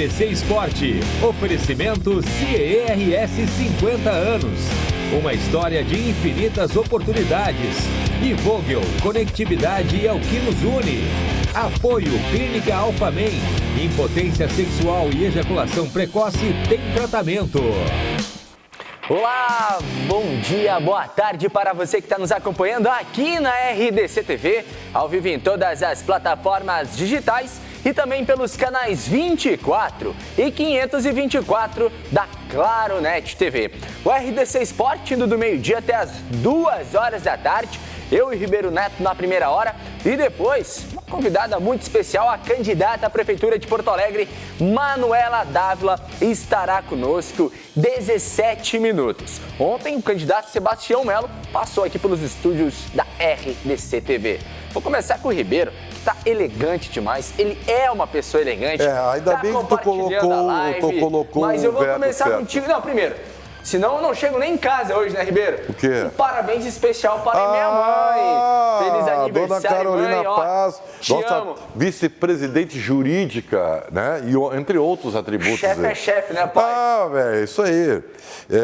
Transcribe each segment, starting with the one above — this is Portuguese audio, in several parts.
RDC Esporte. Oferecimento CERS 50 anos. Uma história de infinitas oportunidades. E Vogel, conectividade é o que nos une. Apoio Clínica Alphamen. Impotência sexual e ejaculação precoce tem tratamento. Olá, bom dia, boa tarde para você que está nos acompanhando aqui na RDC TV, ao vivo em todas as plataformas digitais e também pelos canais 24 e 524 da Claro Net TV. O RDC Esporte indo do meio-dia até as 2 horas da tarde. Eu e Ribeiro Neto na primeira hora e depois uma convidada muito especial, a candidata à Prefeitura de Porto Alegre, Manuela Dávila, estará conosco 17 minutos. Ontem o candidato Sebastião Melo passou aqui pelos estúdios da RDC TV. Vou começar com o Ribeiro, que está elegante demais, ele é uma pessoa elegante. Ainda bem que tu colocou mas eu vou começar certo. Contigo. Não, primeiro. Senão eu não chego nem em casa hoje, né, Ribeiro? O quê? Um parabéns especial para minha mãe. Feliz aniversário, Dona Carolina mãe. Paz, Te amo. vice-presidente jurídica, né? E entre outros atributos. Chefe é chefe, né, pai? Velho, isso aí.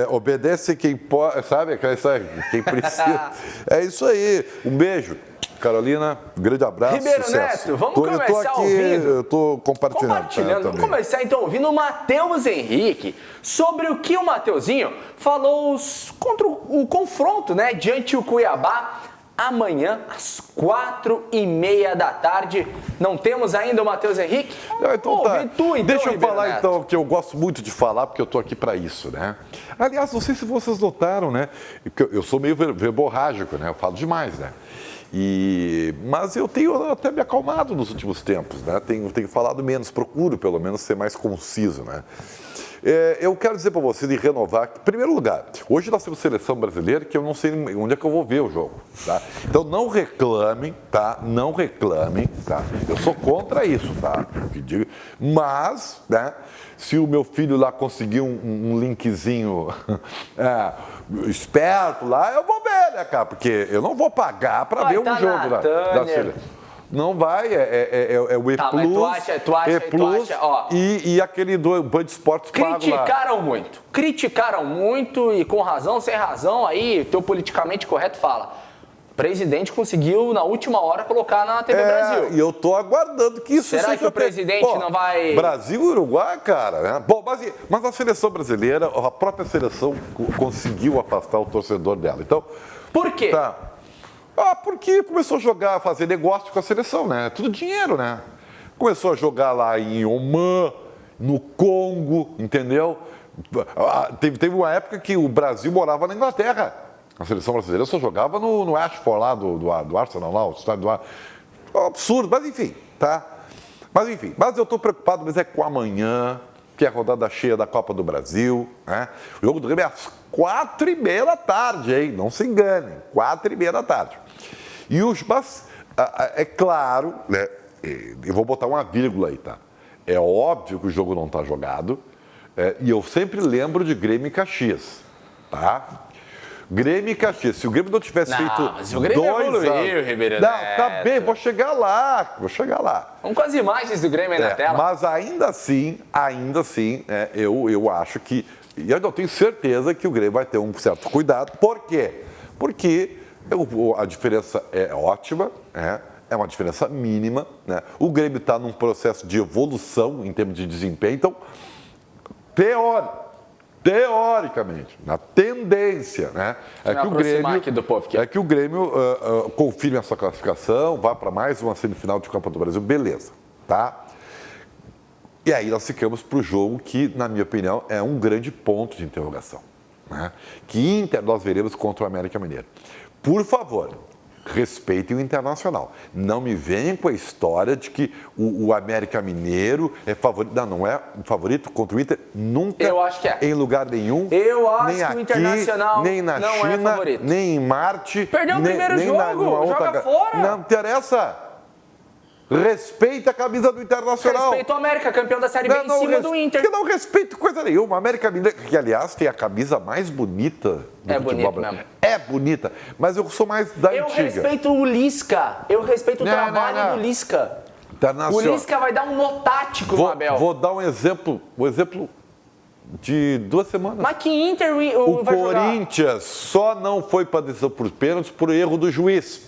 Obedece quem pode, sabe? Quem precisa. É isso aí. Um beijo. Carolina, um grande abraço. Ribeiro sucesso. Neto, vamos começar eu tô aqui, ouvindo. Eu tô compartilhando. Vamos começar então ouvindo o Matheus Henrique sobre o que o Mateuzinho falou contra o confronto, né, diante o Cuiabá amanhã às 4h30 da tarde. Não temos ainda o Matheus Henrique? Então tá. Deixa eu Ribeiro falar Neto. então, que eu gosto muito de falar, porque eu tô aqui para isso, né? Aliás, não sei se vocês notaram, né? Eu sou meio verborrágico, né? Eu falo demais, né? Mas eu tenho até me acalmado nos últimos tempos, né? Tenho falado menos, procuro pelo menos ser mais conciso, né? Eu quero dizer para vocês e renovar, em primeiro lugar, hoje nós temos seleção brasileira que eu não sei onde é que eu vou ver o jogo, tá? Então não reclamem, tá? Não reclamem, tá? Eu sou contra isso, tá? Mas, né? Se o meu filho lá conseguir um linkzinho esperto lá, eu vou ver, né, cara? Porque eu não vou pagar para ver um jogo da seleção. Não vai, é o E+, tu acha, ó, e aquele do Band Esportes pago lá. Criticaram muito e com razão, sem razão, aí teu politicamente correto fala. O presidente conseguiu, na última hora, colocar na TV Brasil. E eu tô aguardando que isso seja... Será que o presidente não vai... Brasil e Uruguai, cara, né? Bom, mas a seleção brasileira, a própria seleção conseguiu afastar o torcedor dela. Então... Por quê? Tá. Porque começou a jogar, fazer negócio com a seleção, né? Tudo dinheiro, né? Começou a jogar lá em Oman, no Congo, entendeu? Teve uma época que o Brasil morava na Inglaterra. A seleção brasileira só jogava no Ashford lá, do Arsenal lá, o estádio do Arsenal. Absurdo, mas enfim, tá? Mas eu tô preocupado, mas é com amanhã, que é a rodada cheia da Copa do Brasil, né? O jogo do Grêmio é às 4h30 da tarde, hein? Não se enganem, 4h30 da tarde. Mas é claro, né? Eu vou botar uma vírgula aí, tá? É óbvio que o jogo não está jogado, e eu sempre lembro de Grêmio e Caxias, tá? Grêmio e Caxias, se o Grêmio não tivesse feito mas o Grêmio 2 evoluiu, anos... Ribeiro Não, Neto. tá bem, vou chegar lá. Vamos com as imagens do Grêmio aí na tela. Mas ainda assim, eu acho que... E eu tenho certeza que o Grêmio vai ter um certo cuidado. Por quê? Porque a diferença é ótima, é uma diferença mínima, né? O Grêmio está num processo de evolução em termos de desempenho. Então, teoricamente, na tendência, né, é que o Grêmio confirme essa classificação, vá para mais uma semifinal de Copa do Brasil, beleza, tá? E aí nós ficamos para o jogo que, na minha opinião, é um grande ponto de interrogação, né? Que Inter nós veremos contra o América Mineiro. Por favor, respeitem o Internacional. Não me venham com a história de que o América Mineiro é favorito. Não é favorito contra o Inter nunca. Eu acho que é. Em lugar nenhum. Eu acho nem que aqui, o Internacional nem na não China, é favorito. nem em Marte. Perdeu o primeiro jogo, joga fora. Não interessa. Respeita a camisa do Internacional. Respeita o América, campeão da Série B em cima do Inter. Que não respeito coisa nenhuma. A América Mineiro, que aliás tem a camisa mais bonita do futebol brasileiro. É bonita, mas eu sou mais da antiga. Eu respeito o Lisca. Eu respeito o trabalho do Lisca. Internacional. O Lisca vai dar um nó tático no Abel. Vou dar um exemplo de 2 semanas. Mas que Inter O vai jogar? Corinthians só não foi para decisão por pênaltis por erro do juiz,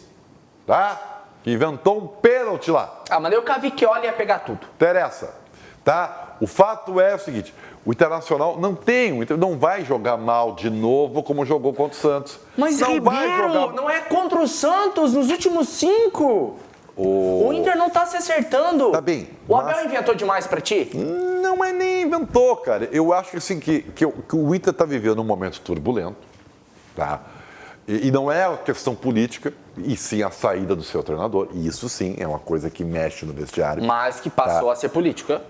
tá? Que inventou um pênalti lá. Ah, mas daí o Cavicchioli ia pegar tudo. Interessa, tá? O fato é o seguinte, o Internacional não vai jogar mal de novo como jogou contra o Santos. Mas não Ribeiro, vai jogar... não é contra o Santos nos últimos 5. O Inter não tá se acertando. Tá bem, O Abel inventou demais pra ti? Não, mas nem inventou, cara. Eu acho assim, que o Inter tá vivendo um momento turbulento, tá? E não é uma questão política, e sim a saída do seu treinador. E isso sim é uma coisa que mexe no vestiário. Mas que passou a ser política.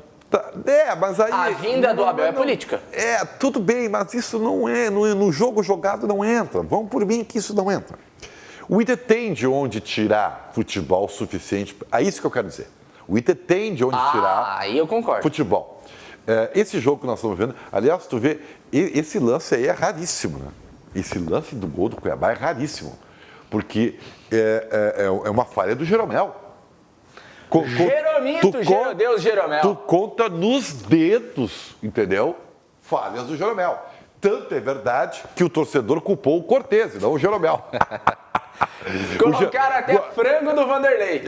Mas aí... A vinda do Abel é política. Tudo bem, mas isso não é, no jogo jogado não entra. Vamos por mim que isso não entra. O Inter tem de onde tirar futebol suficiente, é isso que eu quero dizer. O Inter tem de onde tirar aí eu concordo. futebol. Esse jogo que nós estamos vendo, aliás, tu vê, esse lance aí é raríssimo, né? Esse lance do gol do Cuiabá é raríssimo, porque é uma falha do Jeromel. Deus Jeromel. Tu conta nos dedos, entendeu? Falhas do Jeromel. Tanto é verdade que o torcedor culpou o Cortez, não o Jeromel. Colocaram até frango do Vanderlei.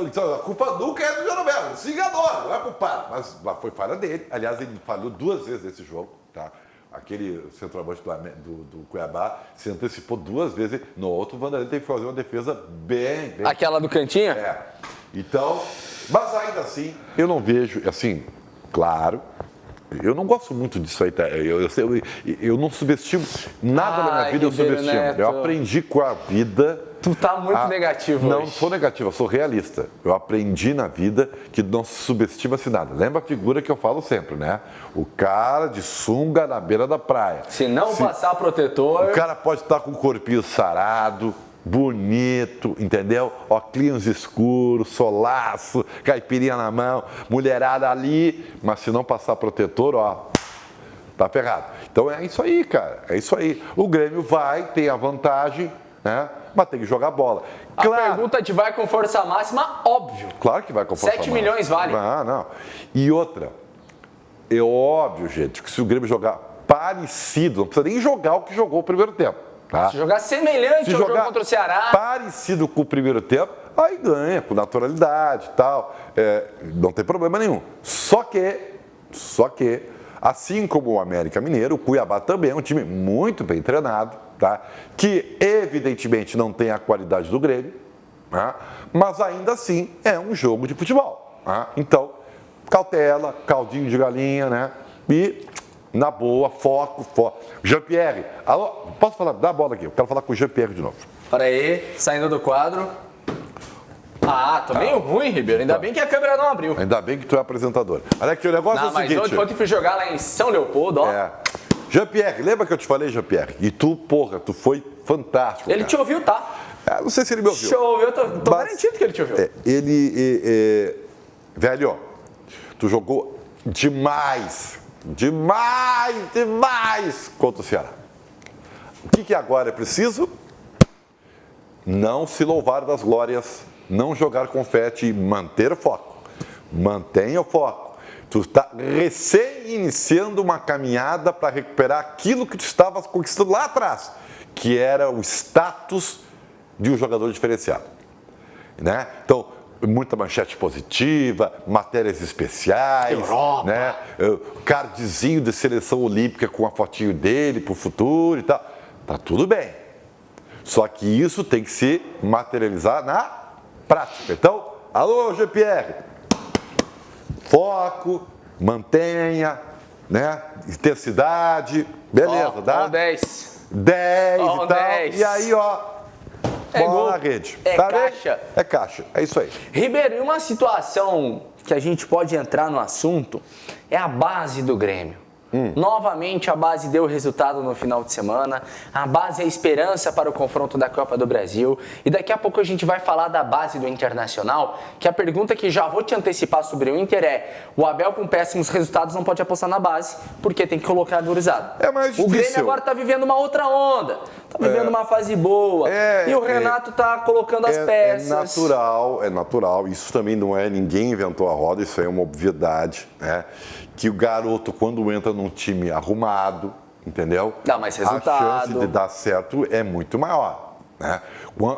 Então a culpa nunca é do Jeromel, ele se enganou, não é culpado. Mas foi falha dele. Aliás, ele falhou 2 vezes nesse jogo, tá? Aquele centroavante do Cuiabá se antecipou 2 vezes. No outro, o Vanderlei teve que fazer uma defesa bem... Aquela do cantinho? Então, mas ainda assim, eu não vejo, assim, claro, eu não gosto muito disso aí, tá? Eu não subestimo nada na minha vida, eu subestimo. Neto. Eu aprendi com a vida... Tu tá muito negativo Não hoje. sou negativo, eu sou realista. Eu aprendi na vida que não se subestima-se nada. Lembra a figura que eu falo sempre, né? O cara de sunga na beira da praia. Se não passar protetor... O cara pode estar com o corpinho sarado, bonito, entendeu? Óculos escuros, solaço, caipirinha na mão, mulherada ali, mas se não passar protetor, tá ferrado. Então é isso aí, cara, é isso aí. O Grêmio tem a vantagem, né? Mas tem que jogar bola. A pergunta de vai com força máxima, óbvio. Claro que vai com força 7 máxima. milhões vale. Não. E outra, é óbvio, gente, que se o Grêmio jogar parecido, não precisa nem jogar o que jogou o primeiro tempo. Tá? Se jogar semelhante ao jogo contra o Ceará... parecido com o primeiro tempo, aí ganha, com naturalidade e tal. Não tem problema nenhum. Só que, assim como o América Mineiro, o Cuiabá também é um time muito bem treinado, tá? Que evidentemente não tem a qualidade do Grêmio, tá? Mas ainda assim é um jogo de futebol. Tá? Então, cautela, caldinho de galinha, né? E... na boa, foco. Jean-Pierre, alô, posso falar? Dá a bola aqui, eu quero falar com o Jean-Pierre de novo. Pera aí, saindo do quadro. Tô meio ruim, Ribeiro. Ainda bem que a câmera não abriu. Ainda bem que tu é apresentador. Olha aqui, o negócio é o seguinte... Mas ontem fui jogar lá em São Leopoldo, Jean-Pierre, lembra que eu te falei, Jean-Pierre? E tu, tu foi fantástico. Ele te ouviu, tá? Não sei se ele me ouviu. Eu tô garantido que ele te ouviu. Velho, tu jogou demais contra o Ceará. O que agora é preciso? Não se louvar das glórias, não jogar confete e manter o foco. Mantenha o foco. Tu está recém-iniciando uma caminhada para recuperar aquilo que tu estava conquistando lá atrás, que era o status de um jogador diferenciado. Né? Então, muita manchete positiva, matérias especiais, Europa. Né? Cardzinho de seleção olímpica com a fotinho dele pro futuro e tal. Tá tudo bem. Só que isso tem que se materializar na prática. Então, alô, Jean-Pierre, foco, mantenha, né? Intensidade, beleza, dá? 10. 10 e tal. 10. E aí, bola na rede. Tá caixa. Bem? É caixa, é isso aí. Ribeiro, e uma situação que a gente pode entrar no assunto é a base do Grêmio. Novamente a base deu resultado no final de semana. A base é a esperança para o confronto da Copa do Brasil. E daqui a pouco a gente vai falar da base do Internacional, que a pergunta que já vou te antecipar sobre o Inter é: o Abel com péssimos resultados não pode apostar na base, porque tem que colocar a gurizada. É mais difícil. O Grêmio agora está vivendo uma outra onda. Está vivendo uma fase boa. E o Renato está colocando as peças. É natural. Isso também não é, ninguém inventou a roda, isso é uma obviedade, né? Que o garoto, quando entra num time arrumado, entendeu? Dá mais resultado. A chance de dar certo é muito maior, né?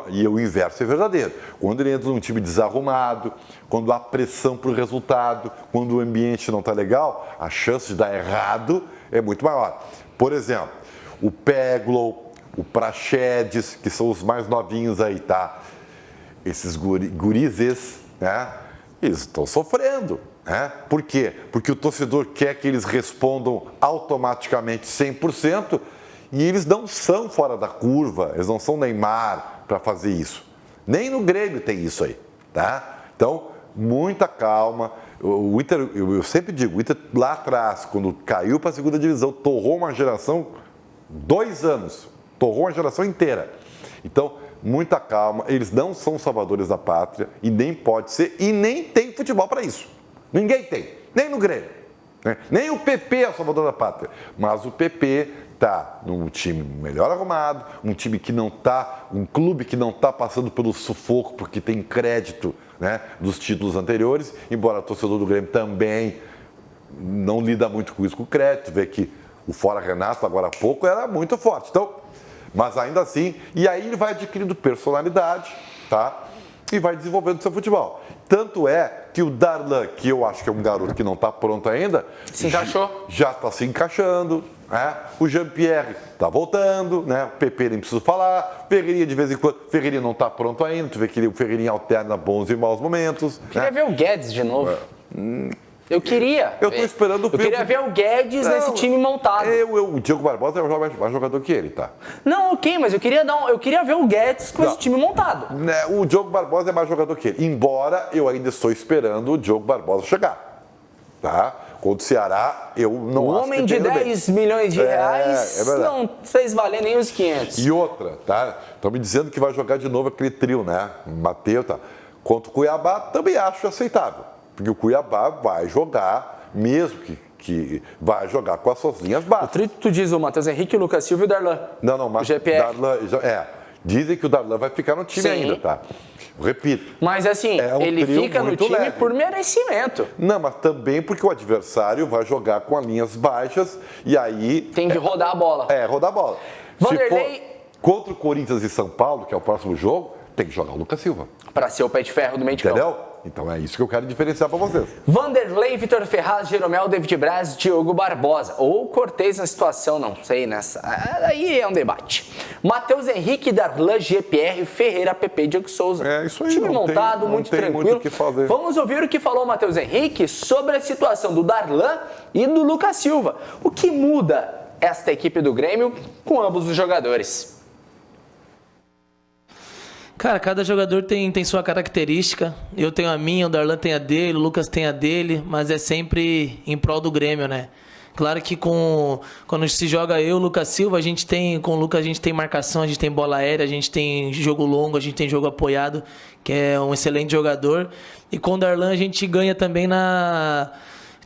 E o inverso é verdadeiro. Quando ele entra num time desarrumado, quando há pressão para o resultado, quando o ambiente não está legal, a chance de dar errado é muito maior. Por exemplo, o Peglow, o Praxedes, que são os mais novinhos aí, tá? Esses gurizes, né? Eles estão sofrendo. Por quê? Porque o torcedor quer que eles respondam automaticamente 100% e eles não são fora da curva, eles não são Neymar para fazer isso. Nem no Grêmio tem isso aí, tá? Então, muita calma. O Inter, eu sempre digo, o Inter lá atrás, quando caiu para a segunda divisão, torrou uma geração, 2 anos, torrou uma geração inteira. Então, muita calma, eles não são salvadores da pátria e nem pode ser e nem tem futebol para isso. Ninguém tem, nem no Grêmio, né? Nem o PP é o salvador da pátria, mas o PP está num time melhor arrumado, um time que não está, um clube que não está passando pelo sufoco porque tem crédito, né, dos títulos anteriores, embora o torcedor do Grêmio também não lida muito com isso, com o crédito, vê que o Fora Renato agora há pouco era muito forte, então, mas ainda assim, e aí ele vai adquirindo personalidade, tá? E vai desenvolvendo seu futebol. Tanto é que o Darlan, que eu acho que é um garoto que não está pronto ainda, se encaixou. Já está se encaixando, né? O Jean-Pierre está voltando, né? O PP nem preciso falar, Ferreirinha de vez em quando, Ferreirinha não está pronto ainda, tu vê que o Ferreirinha alterna bons e maus momentos. Queria ver o Guedes de novo. Eu queria. Eu estou esperando o queria ver o Guedes nesse time montado. O Diego Barbosa é mais jogador que ele, tá? Não, ok, mas eu queria ver o Guedes com esse time montado. O Diogo Barbosa é mais jogador que ele. Embora eu ainda estou esperando o Diogo Barbosa chegar. Tá? Contra o Ceará, eu não acho que... O homem de 10 milhões de reais não fez valer nem os 500. E outra, tá? Estão me dizendo que vai jogar de novo aquele trio, né? Mateus, tá? Contra o Cuiabá, também acho aceitável. Porque o Cuiabá vai jogar, mesmo que vai jogar com as suas linhas baixas. O trio, tu diz o Matheus Henrique, o Lucas Silva e o Darlan. Não, mas o Darlan... Dizem que o Darlan vai ficar no time ainda, tá? Repito. Mas assim, ele fica no time leve. por merecimento. Não, mas também porque o adversário vai jogar com as linhas baixas e aí... Tem que rodar a bola. Rodar a bola. Vanderlei... Se for contra o Corinthians e São Paulo, que é o próximo jogo, tem que jogar o Lucas Silva. Para ser o pé de ferro do meio de campo. Entendeu? Então é isso que eu quero diferenciar para vocês. Vanderlei, Vitor Ferraz, Jeromel, David Braz, Diogo Barbosa. Ou Cortez na situação, não sei, nessa. Aí é um debate. Matheus Henrique, Darlan, GPR, Ferreira, PP, Diego Souza. Isso aí. Time montado, muito tranquilo. Muito o que fazer. Vamos ouvir o que falou o Matheus Henrique sobre a situação do Darlan e do Lucas Silva. O que muda esta equipe do Grêmio com ambos os jogadores? Cara, cada jogador tem sua característica. Eu tenho a minha, o Darlan tem a dele, o Lucas tem a dele, mas é sempre em prol do Grêmio, né? Claro que quando se joga eu, o Lucas Silva, com o Lucas a gente tem marcação, a gente tem bola aérea, a gente tem jogo longo, a gente tem jogo apoiado, que é um excelente jogador. E com o Darlan a gente ganha também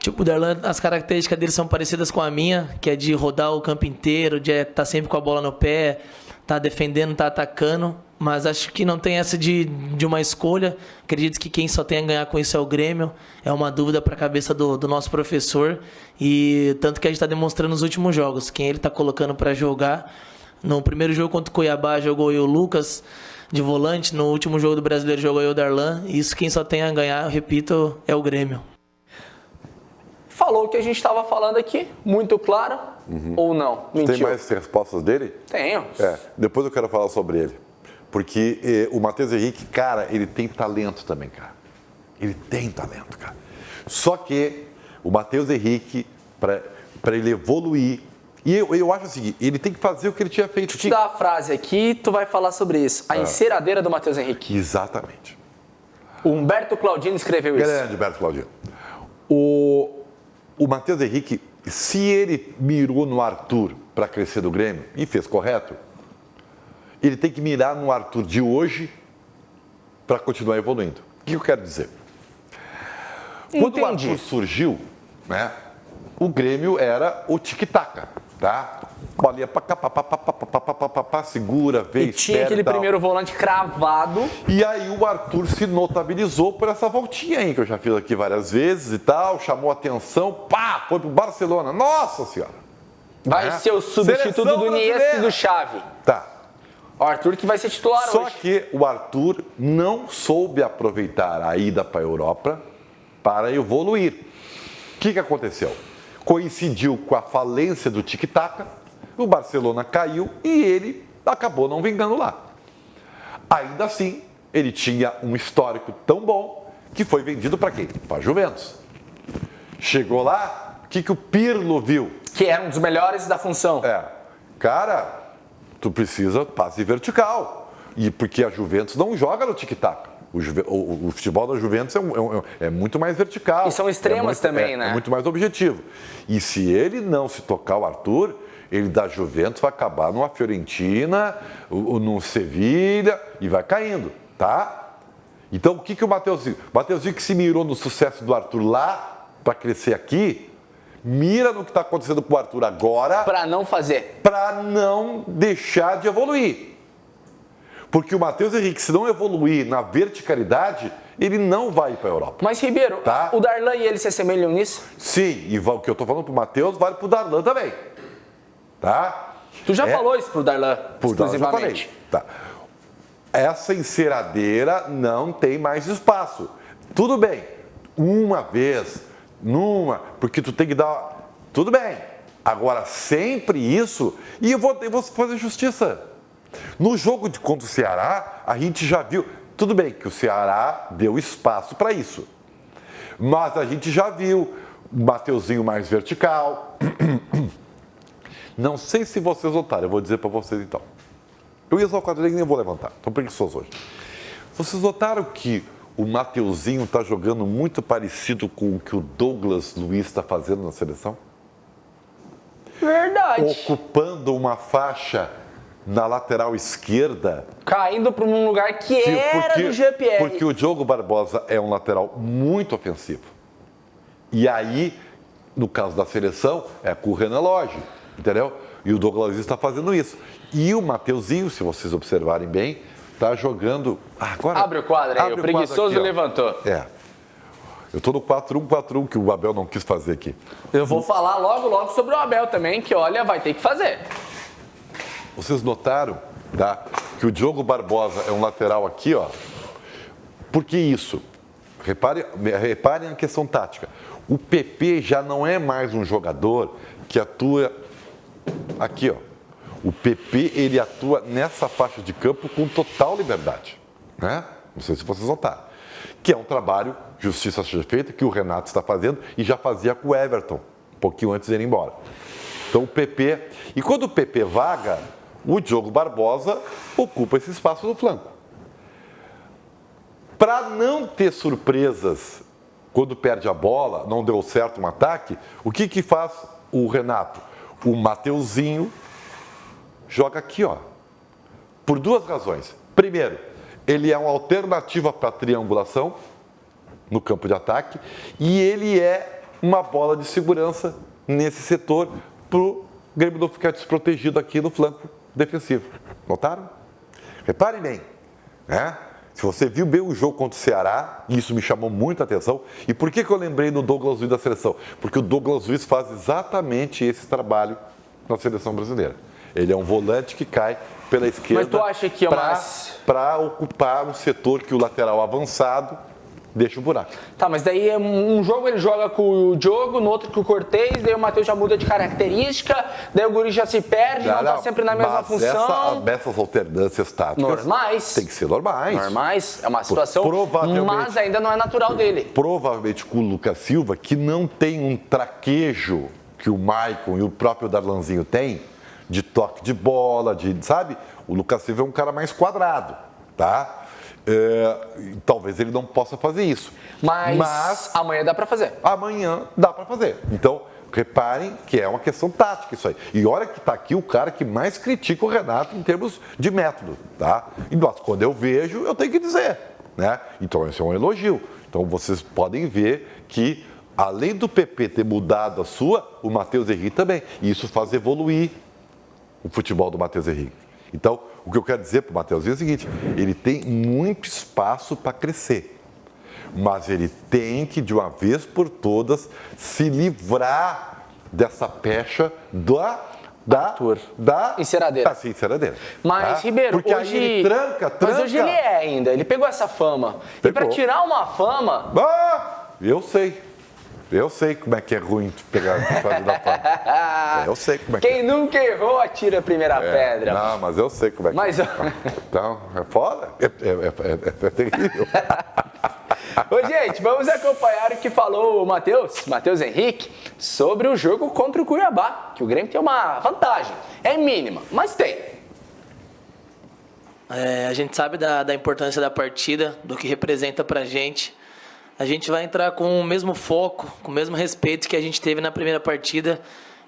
Tipo, o Darlan, as características dele são parecidas com a minha, que é de rodar o campo inteiro, de estar sempre com a bola no pé, tá defendendo, tá atacando. Mas acho que não tem essa de uma escolha. Acredito que quem só tem a ganhar com isso é o Grêmio. É uma dúvida para a cabeça do nosso professor. E tanto que a gente está demonstrando nos últimos jogos. Quem ele está colocando para jogar. No primeiro jogo contra o Cuiabá jogou eu, o Lucas, de volante. No último jogo do Brasileiro jogou eu, o Darlan. E isso quem só tem a ganhar, eu repito, é o Grêmio. Falou o que a gente estava falando aqui, muito claro, ou não? Mentiu. Tem mais respostas dele? Tenho. Depois eu quero falar sobre ele. Porque o Matheus Henrique, cara, ele tem talento também, cara. Ele tem talento, cara. Só que o Matheus Henrique, para ele evoluir, e eu acho o seguinte, ele tem que fazer o que ele tinha feito. Deixa eu te dar a frase aqui, tu vai falar sobre isso. A enceradeira do Matheus Henrique. Exatamente. O Humberto Claudino escreveu isso. Grande Humberto Claudino. O Matheus Henrique, se ele mirou no Arthur para crescer do Grêmio e fez correto, ele tem que mirar no Arthur de hoje para continuar evoluindo. O que eu quero dizer? Quando o Arthur surgiu, né, o Grêmio era o tic-tac, tá? Bolinha pra cá, pá, segura, vê, e tinha aquele primeiro volante cravado. E aí o Arthur se notabilizou por essa voltinha aí, que eu já fiz aqui várias vezes e tal, chamou atenção, pá, foi pro Barcelona. Nossa Senhora! Vai ser o substituto do Iniesta e do Xavi. Tá. O Arthur que vai ser titular Só hoje. que o Arthur não soube aproveitar a ida para a Europa para evoluir. O que aconteceu? Coincidiu com a falência do tic-tac, o Barcelona caiu e ele acabou não vingando lá. Ainda assim, ele tinha um histórico tão bom que foi vendido para quem? Para a Juventus. Chegou lá, o que o Pirlo viu? Que era um dos melhores da função. Cara, tu precisa passe vertical. E porque a Juventus não joga no tic-tac. O futebol da Juventus é muito mais vertical. E são extremas também, né? É muito mais objetivo. E se ele não se tocar o Arthur, ele da Juventus vai acabar numa Fiorentina, num Sevilha e vai caindo, tá? Então, o que o Mateuzinho... Mateuzinho que se mirou no sucesso do Arthur lá, para crescer aqui, mira no que está acontecendo com o Arthur agora... Para não fazer. Para não deixar de evoluir. Porque o Matheus Henrique, se não evoluir na verticalidade, ele não vai para a Europa. Mas, Ribeiro, tá? O Darlan e ele se assemelham nisso? Sim, e o que eu estou falando para o Matheus vale para o Darlan também. Tá? Tu já falou isso para o Darlan, exclusivamente. Tá. Essa enceradeira não tem mais espaço. Tudo bem, uma vez, porque tu tem que dar... Tudo bem. Agora, sempre isso, e eu vou fazer justiça. No jogo contra o Ceará, a gente já viu... Tudo bem que o Ceará deu espaço para isso. Mas a gente já viu o Mateuzinho mais vertical. Não sei se vocês notaram, eu vou dizer para vocês então. Eu ia usar o quadrinho e nem vou levantar, estou preguiçoso hoje. Vocês notaram que o Mateuzinho está jogando muito parecido com o que o Douglas Luiz está fazendo na seleção? Verdade. Ocupando uma faixa na lateral esquerda. Caindo para um lugar que era do Jean-Pierre. Porque o Diogo Barbosa é um lateral muito ofensivo. E aí, no caso da seleção, é com o Renan Lodge, entendeu? E o Douglas Luiz está fazendo isso. E o Mateuzinho, se vocês observarem bem, está jogando... Agora, abre o quadro aí, o preguiçoso aqui, levantou. Eu estou no 4-1-4-1 que o Abel não quis fazer aqui. Eu vou falar logo sobre o Abel também, que olha, vai ter que fazer. Vocês notaram, tá, que o Diogo Barbosa é um lateral aqui, ó. Por que isso? Reparem a questão tática. O PP já não é mais um jogador que atua aqui, ó. O PP, ele atua nessa faixa de campo com total liberdade, né? Não sei se vocês notaram. Que é um trabalho, justiça seja feita, que o Renato está fazendo e já fazia com o Everton, um pouquinho antes de ir embora. Então o PP... E quando o PP vaga, o Diogo Barbosa ocupa esse espaço no flanco. Para não ter surpresas quando perde a bola, não deu certo um ataque, o que faz o Renato? O Mateuzinho joga aqui, ó. Por duas razões. Primeiro, ele é uma alternativa para triangulação no campo de ataque e ele é uma bola de segurança nesse setor para o Grêmio não ficar desprotegido aqui no flanco defensivo. Notaram? Reparem bem, né? Se você viu bem o jogo contra o Ceará, isso me chamou muita atenção. E por que eu lembrei do Douglas Luiz da seleção? Porque o Douglas Luiz faz exatamente esse trabalho na seleção brasileira. Ele é um volante que cai pela esquerda. Mas tu acha que é para ocupar um setor que o lateral avançado deixa o buraco. Tá, mas daí um jogo ele joga com o Diogo, no outro com o Cortez, daí o Matheus já muda de característica, daí o guri já se perde, não tá sempre na mesma função. Essas alternâncias táticas... Normais. Tem que ser normais. Normais, é uma situação, mas ainda não é natural dele. Provavelmente com o Lucas Silva, que não tem um traquejo que o Maicon e o próprio Darlanzinho têm, de toque de bola, sabe? O Lucas Silva é um cara mais quadrado, tá? Talvez ele não possa fazer isso. Mas amanhã dá para fazer. Amanhã dá para fazer. Então, reparem que é uma questão tática isso aí. E olha que está aqui o cara que mais critica o Renato em termos de método, tá? E quando eu vejo, eu tenho que dizer, né? Então, esse é um elogio. Então, vocês podem ver que, além do PP ter mudado a sua, o Matheus Henrique também. E isso faz evoluir o futebol do Matheus Henrique. Então, o que eu quero dizer para o Matheus é o seguinte, ele tem muito espaço para crescer. Mas ele tem que, de uma vez por todas, se livrar dessa pecha da enceradeira. Enceradeira. Mas, tá? Ribeiro, porque hoje... aí ele tranca. Mas hoje ele é ainda, ele pegou essa fama. Pegou. E para tirar uma fama... Eu sei como é que é ruim pegar a da fama. Eu sei como é que Quem nunca errou, atira a primeira pedra. Não, mas eu sei como é que é. Então, é foda. É terrível. Ô, gente, vamos acompanhar o que falou o Matheus Henrique, sobre o jogo contra o Cuiabá, que o Grêmio tem uma vantagem. É mínima, mas tem. A gente sabe da importância da partida, do que representa pra gente. A gente vai entrar com o mesmo foco, com o mesmo respeito que a gente teve na primeira partida.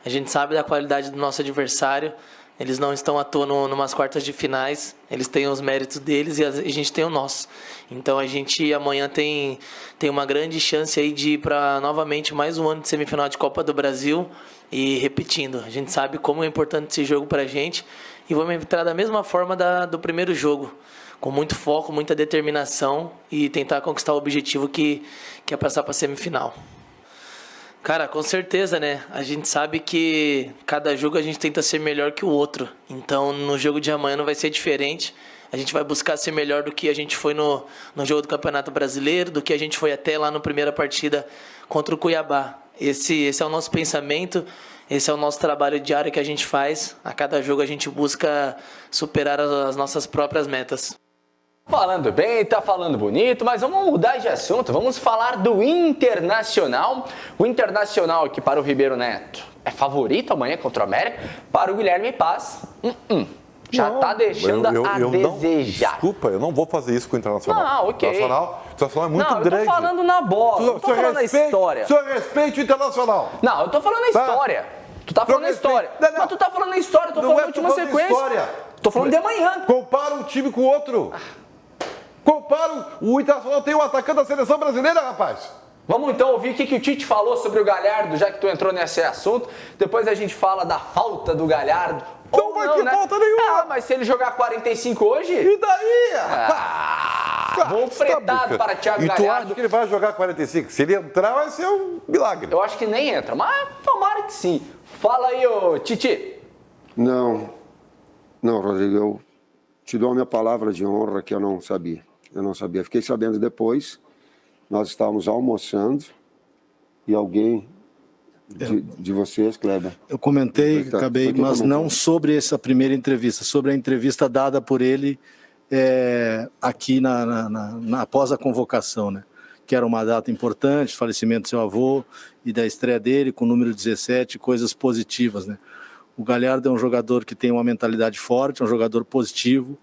A gente sabe da qualidade do nosso adversário. Eles não estão à toa numas quartas de finais. Eles têm os méritos deles e a gente tem o nosso. Então a gente amanhã tem uma grande chance aí de ir para novamente mais um ano de semifinal de Copa do Brasil. E repetindo, a gente sabe como é importante esse jogo para a gente. E vamos entrar da mesma forma do primeiro jogo. Com muito foco, muita determinação e tentar conquistar o objetivo que é passar para a semifinal. Cara, com certeza, né? A gente sabe que cada jogo a gente tenta ser melhor que o outro. Então, no jogo de amanhã não vai ser diferente. A gente vai buscar ser melhor do que a gente foi no jogo do Campeonato Brasileiro, do que a gente foi até lá na primeira partida contra o Cuiabá. Esse é o nosso pensamento, esse é o nosso trabalho diário que a gente faz. A cada jogo a gente busca superar as nossas próprias metas. Falando bem, tá falando bonito, mas vamos mudar de assunto, vamos falar do Internacional. O Internacional, que para o Ribeiro Neto é favorito amanhã contra o América, para o Guilherme Paz, já tá deixando a desejar. Desculpa, eu não vou fazer isso com o Internacional. Não, ok. O Internacional é muito grande. Eu tô falando na bola, eu tô falando na história. Só respeite o Internacional. Não, eu tô falando na história. Tu tá falando na história. Mas tu tá falando na história, eu tô falando na última sequência. Tô falando de amanhã. Compara um time com o outro. O Internacional tem um atacante da seleção brasileira, rapaz. Vamos então ouvir o que o Tite falou sobre o Galhardo, já que tu entrou nesse assunto. Depois a gente fala da falta do Galhardo. Não vai ter falta nenhuma. Mas se ele jogar 45 hoje... E daí? Vou fretado para Thiago Galhardo. E tu acha que ele vai jogar 45? Se ele entrar, vai ser um milagre. Eu acho que nem entra, mas tomara que sim. Fala aí, ô Tite. Não, Rodrigo, eu te dou a minha palavra de honra que eu não sabia. Fiquei sabendo depois, nós estávamos almoçando e alguém de vocês, Kleber. Eu comentei, acabei, mas não sobre essa primeira entrevista, sobre a entrevista dada por ele aqui após a convocação, né? Que era uma data importante, falecimento do seu avô e da estreia dele com o número 17, coisas positivas, né? O Galhardo é um jogador que tem uma mentalidade forte, é um jogador positivo,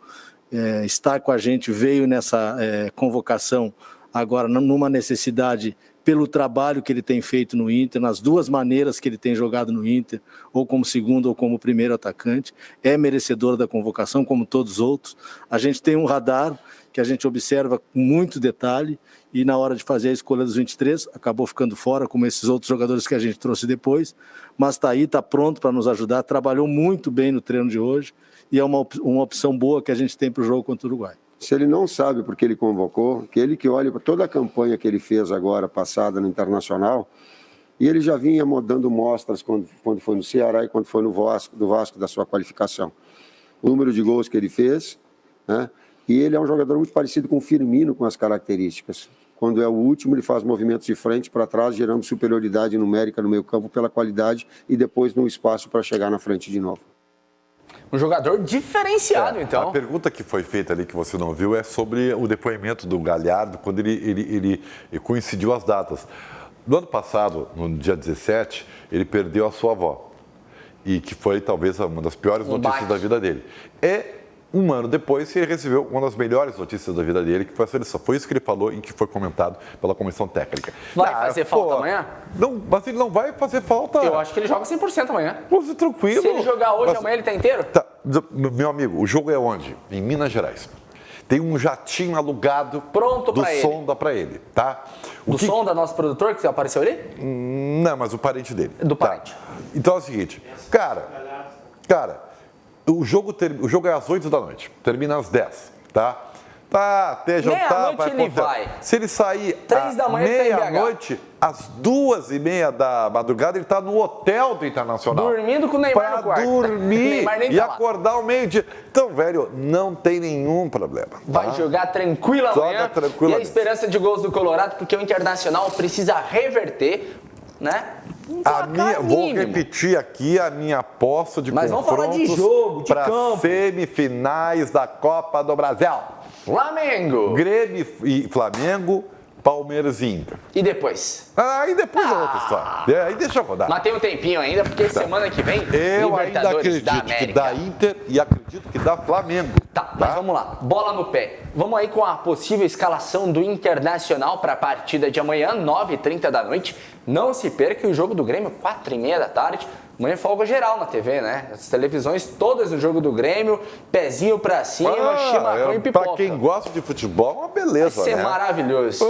está com a gente, veio nessa convocação agora numa necessidade pelo trabalho que ele tem feito no Inter, nas duas maneiras que ele tem jogado no Inter, ou como segundo ou como primeiro atacante, é merecedor da convocação, como todos os outros. A gente tem um radar que a gente observa com muito detalhe e na hora de fazer a escolha dos 23, acabou ficando fora, como esses outros jogadores que a gente trouxe depois, mas está aí, está pronto para nos ajudar, trabalhou muito bem no treino de hoje e é uma opção boa que a gente tem para o jogo contra o Uruguai. Se ele não sabe porque ele convocou, que ele que olhe para toda a campanha que ele fez agora, passada no Internacional, e ele já vinha dando mostras quando foi no Ceará e quando foi no Vasco da sua qualificação. O número de gols que ele fez, né? E ele é um jogador muito parecido com o Firmino com as características. Quando é o último, ele faz movimentos de frente para trás, gerando superioridade numérica no meio campo pela qualidade e depois no espaço para chegar na frente de novo. Um jogador diferenciado, então. A pergunta que foi feita ali, que você não viu, é sobre o depoimento do Galhardo, quando ele coincidiu as datas. No ano passado, no dia 17, ele perdeu a sua avó. E que foi, talvez, uma das piores notícias da vida dele. Um ano depois, ele recebeu uma das melhores notícias da vida dele, que foi a seleção. Foi isso que ele falou e que foi comentado pela comissão técnica. Vai fazer falta amanhã? Não, mas ele não vai fazer falta. Eu acho que ele joga 100% amanhã. Você tranquilo. Se ele jogar hoje, amanhã ele tá inteiro? Tá. Meu amigo, o jogo é onde? Em Minas Gerais. Tem um jatinho alugado pronto do pra ele. Sonda para ele, tá? Do Sonda, nosso produtor, que apareceu ali? Não, mas o parente dele. Do parente. Então é o seguinte, cara, o jogo é às 8 da noite, termina às 10, tá? Tá, até jantar, vai. Se ele sair 3 da manhã, meia-noite, às 2h30 da madrugada, ele tá no hotel do Internacional. Dormindo com o Neymar no quarto. Dormir nem e tá lá. acordar ao meio-dia. Então, velho, não tem nenhum problema. Tá? Vai jogar tranquilo amanhã. E a esperança de gols do Colorado, porque o Internacional precisa reverter, né? Vou repetir aqui a minha aposta de confrontos. Mas vamos falar de jogo, de campo. Semifinais da Copa do Brasil. Flamengo. Grêmio e Flamengo, Palmeiras e Inter. E depois? Aí depois é outra história. Aí deixa eu rodar. Mas tem um tempinho ainda, porque semana que vem, eu ainda acredito da América. que dá Inter e acredito que dá Flamengo. Tá, mas vamos lá. Bola no pé. Vamos aí com a possível escalação do Internacional para a partida de amanhã, 9h30 da noite. Não se perca o jogo do Grêmio, 4h30 da tarde. Amanhã folga geral na TV, né? As televisões todas no jogo do Grêmio, pezinho pra cima, chimarrão e pipoca. Pra quem gosta de futebol, é uma beleza, Vai ser né? maravilhoso.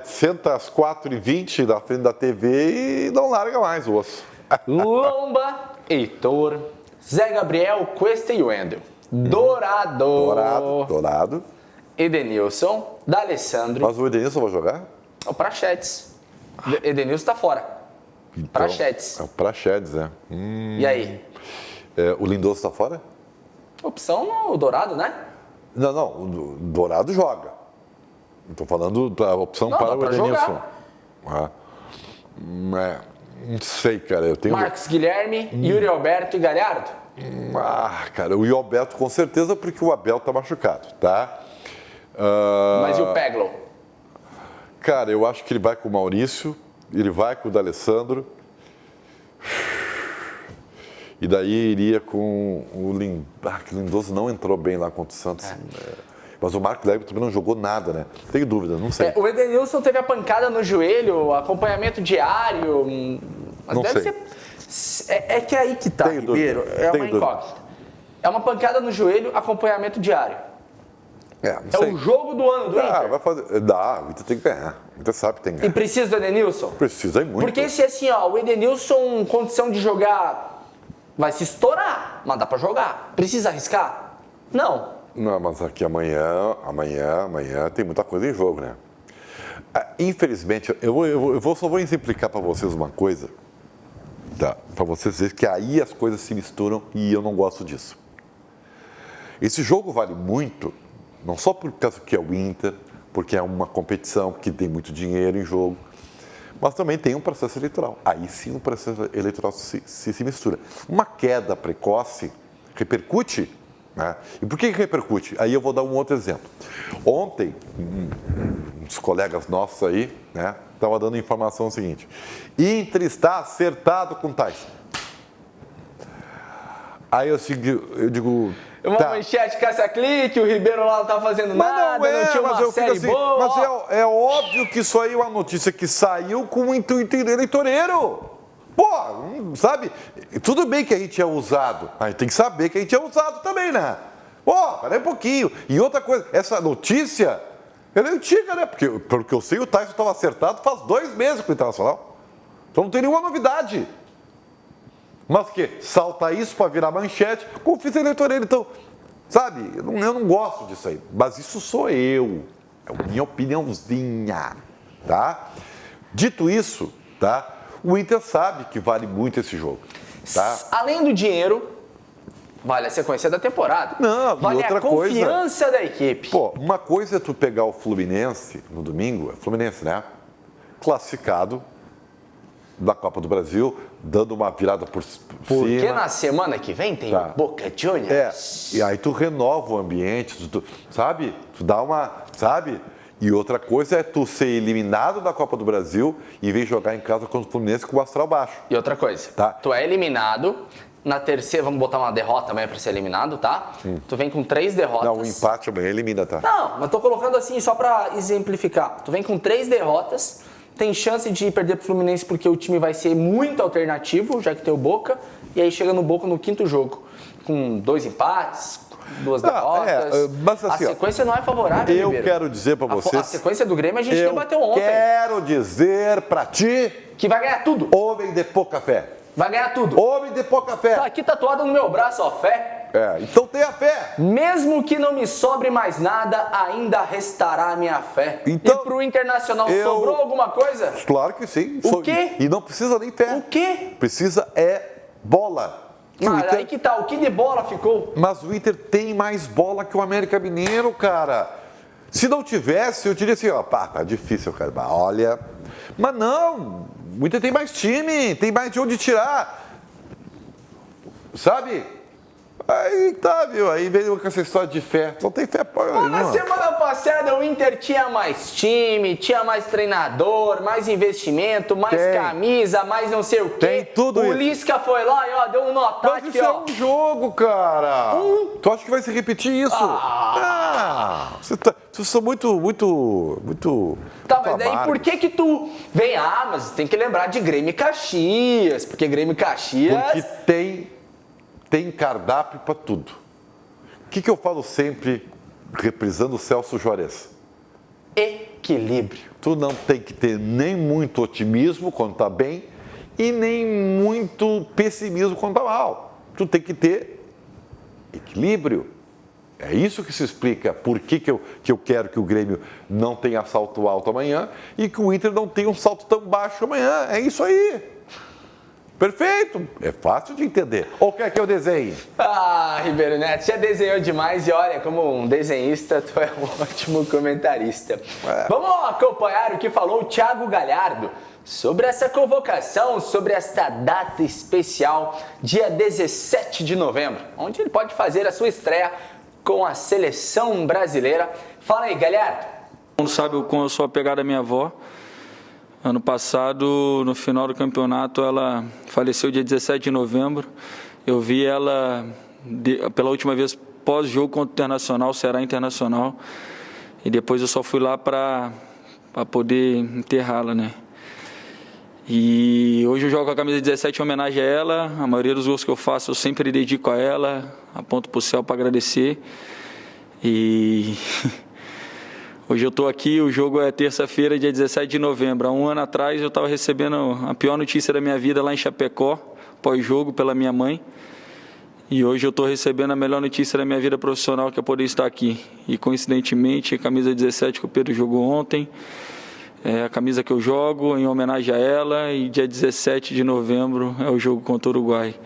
Senta às 4h20 na frente da TV e não larga mais o osso. Lomba, Heitor, Zé Gabriel, Cuesta e Wendel. Dourado. Edenilson, D'Alessandro. Mas o Edenilson vai jogar? O Prachetes. Edenilson tá fora. Então, Prachetes. É o Prachetes, né? E aí? O Lindoso tá fora? Opção no Dourado, né? Não, o Dourado joga. Estou falando da opção Não, para dá o pra Edenilson. Não sei, cara. Eu tenho... Marcos Guilherme, Yuri Alberto e Galhardo? Cara, o Yuri Alberto com certeza, porque o Abel tá machucado, tá? Mas e o Peglo? Cara, eu acho que ele vai com o Maurício, ele vai com o D'Alessandro. E daí iria com o Lindoso não entrou bem lá contra o Santos. Mas o Marco Guilherme também não jogou nada, né? Tenho dúvida, não sei. O Edenilson teve a pancada no joelho, acompanhamento diário. Mas não deve sei. ser. É que é aí que tá, Ribeiro. É uma incógnita. É uma pancada no joelho, acompanhamento diário. Não sei. O jogo do ano do Inter. Vai fazer. O Inter tem que ganhar. O Inter sabe que tem que ganhar. E precisa do Edenilson? Precisa muito. Porque se assim, o Edenilson, condição de jogar, vai se estourar, mas dá pra jogar. Precisa arriscar? Não. Não, mas aqui amanhã tem muita coisa em jogo, né? Infelizmente, só vou exemplificar para vocês uma coisa, tá? Para vocês verem que aí as coisas se misturam e eu não gosto disso. Esse jogo vale muito, não só por causa que é o Inter, porque é uma competição que tem muito dinheiro em jogo, mas também tem um processo eleitoral. Aí sim o processo eleitoral se mistura. Uma queda precoce repercute, né? E por que repercute? Aí eu vou dar um outro exemplo. Ontem, uns colegas nossos aí, né, estavam dando informação seguinte: Inter está acertado com Tyson. Aí eu digo... Uma manchete caça-clique, o Ribeiro lá não tá fazendo nada, não tinha uma série boa. Mas é óbvio que isso aí é uma notícia que saiu com o intuito eleitoreiro. Pô, sabe? Tudo bem que a gente é usado, mas tem que saber que a gente é usado também, né? Pô, peraí um pouquinho. E outra coisa, essa notícia, ela é antiga, né? Porque, pelo que eu sei, o Tyson estava acertado faz 2 meses com o Internacional. Então não tem nenhuma novidade. Mas que salta isso para virar manchete com o oficial eleitoreiro. Então, sabe, eu não gosto disso aí. Mas isso sou eu. É a minha opiniãozinha, tá? Dito isso, tá? O Inter sabe que vale muito esse jogo, tá? Além do dinheiro, vale a sequência da temporada. Não, vale outra a confiança coisa, da equipe. Pô, uma coisa é tu pegar o Fluminense no domingo, é Fluminense, né? Classificado da Copa do Brasil, dando uma virada por cima. Porque na semana que vem tem o Boca Juniors. E aí tu renova o ambiente, sabe? Tu dá uma, sabe? E outra coisa é tu ser eliminado da Copa do Brasil e vir jogar em casa contra o Fluminense com o astral baixo. E outra coisa, Tá. tu é eliminado, na terceira, vamos botar uma derrota amanhã pra ser eliminado, tá? Tu vem com 3 derrotas. Não, o empate amanhã elimina, tá? Não, mas tô colocando assim só pra exemplificar. Tu vem com 3 derrotas, tem chance de perder pro Fluminense porque o time vai ser muito alternativo, já que tem o Boca, e aí chega no Boca no 5º jogo, com 2 empates, 2 derrotas. Mas assim, a sequência não é favorável, eu Ribeiro. quero dizer pra vocês... A sequência do Grêmio a gente debateu ontem. Quero dizer pra ti... Que vai ganhar tudo. Homem de pouca fé. Vai ganhar tudo. Homem de pouca fé. Tá aqui tatuado no meu braço, ó, fé. Então tenha fé. Mesmo que não me sobre mais nada, ainda restará a minha fé. Então, e pro Internacional sobrou alguma coisa? Claro que sim. O quê? E não precisa nem fé. O quê? Precisa bola. E o Mas Inter- aí que tá, o que de bola ficou? Mas o Inter tem mais bola que o América Mineiro, cara. Se não tivesse, eu diria assim, ó, pá, tá difícil, cara. Mas olha... Mas não, o Inter tem mais time, tem mais de onde tirar. Sabe? Aí tá, viu? Aí veio com essa história de fé. Só tem fé para Na semana passada o Inter tinha mais time, tinha mais treinador, mais investimento, mais Tem. camisa, mais não sei o quê. Tem tudo o isso. Lisca foi lá e ó, deu um nó Mas tático, isso é ó. um jogo, cara. Tu acha que vai se repetir isso? Vocês são muito... Tá, mas daí amargos. por que tu vem? Ah, mas tem que lembrar de Grêmio e Caxias, porque Grêmio e Caxias... Porque tem cardápio para tudo. O que eu falo sempre, reprisando o Celso Juarez? Equilíbrio. Tu não tem que ter nem muito otimismo quando tá bem e nem muito pessimismo quando tá mal. Tu tem que ter equilíbrio. É isso que se explica por que eu quero que o Grêmio não tenha salto alto amanhã e que o Inter não tenha um salto tão baixo amanhã. É isso aí. Perfeito. É fácil de entender. Ou quer que eu desenhe? Ah, Ribeiro Neto, já desenhou demais e olha, como um desenhista, tu é um ótimo comentarista. Vamos acompanhar o que falou o Thiago Galhardo sobre essa convocação, sobre esta data especial, dia 17 de novembro, onde ele pode fazer a sua estreia com a seleção brasileira. Fala aí, Galhardo. Todo mundo sabe o quão eu sou apegado à minha avó. Ano passado, no final do campeonato, ela faleceu dia 17 de novembro. Eu vi ela pela última vez pós-jogo contra o Internacional, Ceará Internacional. E depois eu só fui lá para poder enterrá-la, né? E hoje eu jogo com a camisa 17 em homenagem a ela. A maioria dos gols que eu faço eu sempre dedico a ela, aponto para o céu para agradecer. E hoje eu estou aqui, o jogo é terça-feira, dia 17 de novembro. Há um ano atrás eu estava recebendo a pior notícia da minha vida lá em Chapecó, pós-jogo, pela minha mãe. E hoje eu estou recebendo a melhor notícia da minha vida profissional, que é poder estar aqui. E coincidentemente, a camisa 17 que o Pedro jogou ontem, é a camisa que eu jogo em homenagem a ela. E dia 17 de novembro é o jogo contra o Uruguai.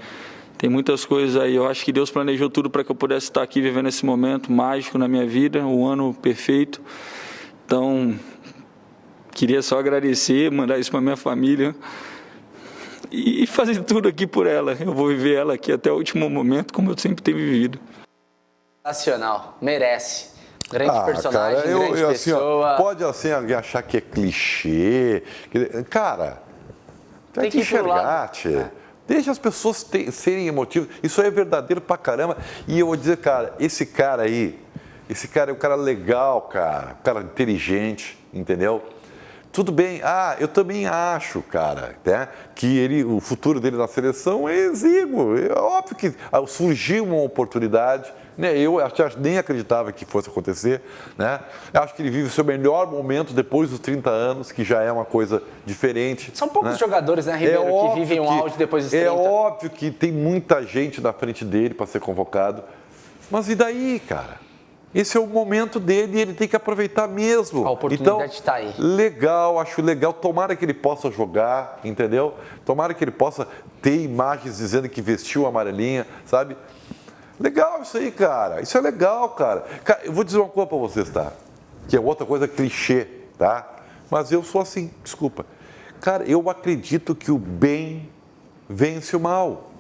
Tem muitas coisas aí, eu acho que Deus planejou tudo para que eu pudesse estar aqui vivendo esse momento mágico na minha vida, um ano perfeito. Então, queria só agradecer, mandar isso para minha família e fazer tudo aqui por ela. Eu vou viver ela aqui até o último momento, como eu sempre tenho vivido. Nacional, merece. Grande personagem, cara, grande assim, pessoa. ó, pode assim alguém achar que é clichê. Cara, tem que que ir pro enxergar, lado. tchê. Deixa as pessoas serem emotivas. Isso aí é verdadeiro pra caramba. E eu vou dizer, cara, esse cara aí, esse cara é um cara legal, cara. Um cara inteligente, entendeu? Tudo bem. Eu também acho, cara, né, que o futuro dele na seleção é exíguo. É óbvio que surgiu uma oportunidade, né? Eu nem acreditava que fosse acontecer, né? Eu acho que ele vive o seu melhor momento depois dos 30 anos, que já é uma coisa diferente. São poucos né? jogadores, né, Ribeiro, que vivem um auge depois dos 30. É óbvio que tem muita gente na frente dele para ser convocado. Mas e daí, cara? Esse é o momento dele e ele tem que aproveitar mesmo. A oportunidade está aí. Legal, acho legal. Tomara que ele possa jogar, entendeu? Tomara que ele possa ter imagens dizendo que vestiu a amarelinha, sabe? Legal isso aí, cara. Isso é legal, cara. Cara, eu vou dizer uma coisa pra vocês, tá? Que é outra coisa clichê, tá? Mas eu sou assim, desculpa. Cara, eu acredito que o bem vence o mal,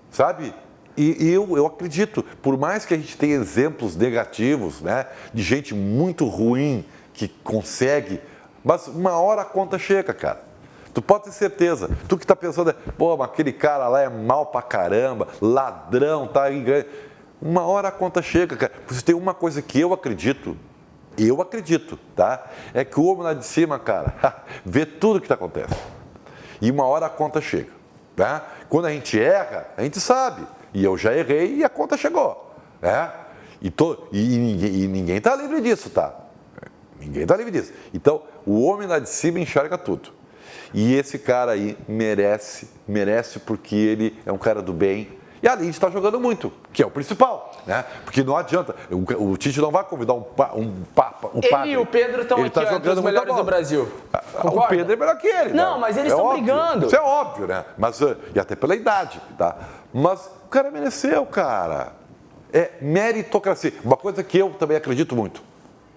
sabe? E eu acredito, por mais que a gente tenha exemplos negativos, né? De gente muito ruim que consegue, mas uma hora a conta chega, cara. Tu pode ter certeza. Tu que tá pensando, pô, mas aquele cara lá é mal pra caramba, ladrão, tá aí. Uma hora a conta chega, cara. Você tem uma coisa que eu acredito, tá? É que o homem lá de cima, cara, vê tudo que acontece. E uma hora a conta chega, tá? Quando a gente erra, a gente sabe. E eu já errei e a conta chegou, né? E ninguém está livre disso, tá? Ninguém está livre disso. Então, o homem lá de cima enxerga tudo. E esse cara aí merece porque ele é um cara do bem. E ali a gente está jogando muito, que é o principal, né? Porque não adianta, o Tite não vai convidar um padre. Ele e o Pedro estão aqui, ó, entre os melhores do Brasil. Concorda? O Pedro é melhor que ele. Não, mas eles estão brigando. Isso é óbvio, né? Mas, e até pela idade, tá? Mas o cara mereceu, cara. É meritocracia. Uma coisa que eu também acredito muito.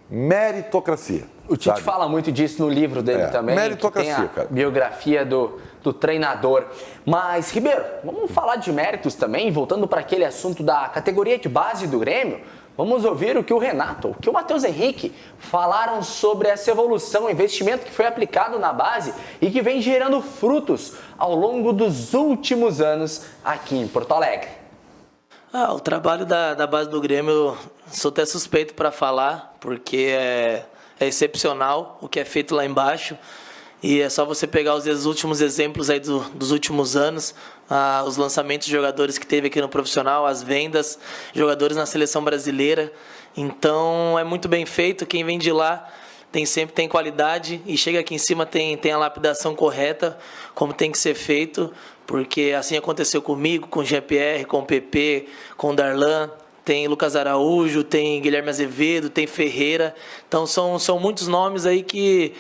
Meritocracia. O Tite fala muito disso no livro dele também. Meritocracia, que tem a cara. biografia do treinador. Mas, Ribeiro, vamos falar de méritos também, voltando para aquele assunto da categoria de base do Grêmio. Vamos ouvir o que o Renato, o que o Matheus Henrique falaram sobre essa evolução, o investimento que foi aplicado na base e que vem gerando frutos ao longo dos últimos anos aqui em Porto Alegre. O trabalho da base do Grêmio, sou até suspeito para falar, porque é excepcional o que é feito lá embaixo. E é só você pegar os últimos exemplos aí dos últimos anos, os lançamentos de jogadores que teve aqui no profissional, as vendas, jogadores na seleção brasileira. Então é muito bem feito, quem vem de lá sempre tem qualidade e chega aqui em cima tem a lapidação correta, como tem que ser feito, porque assim aconteceu comigo, com o Jean-Pierre, com o PP, com o Darlan. Tem Lucas Araújo, tem Guilherme Azevedo, tem Ferreira. Então são muitos nomes aí que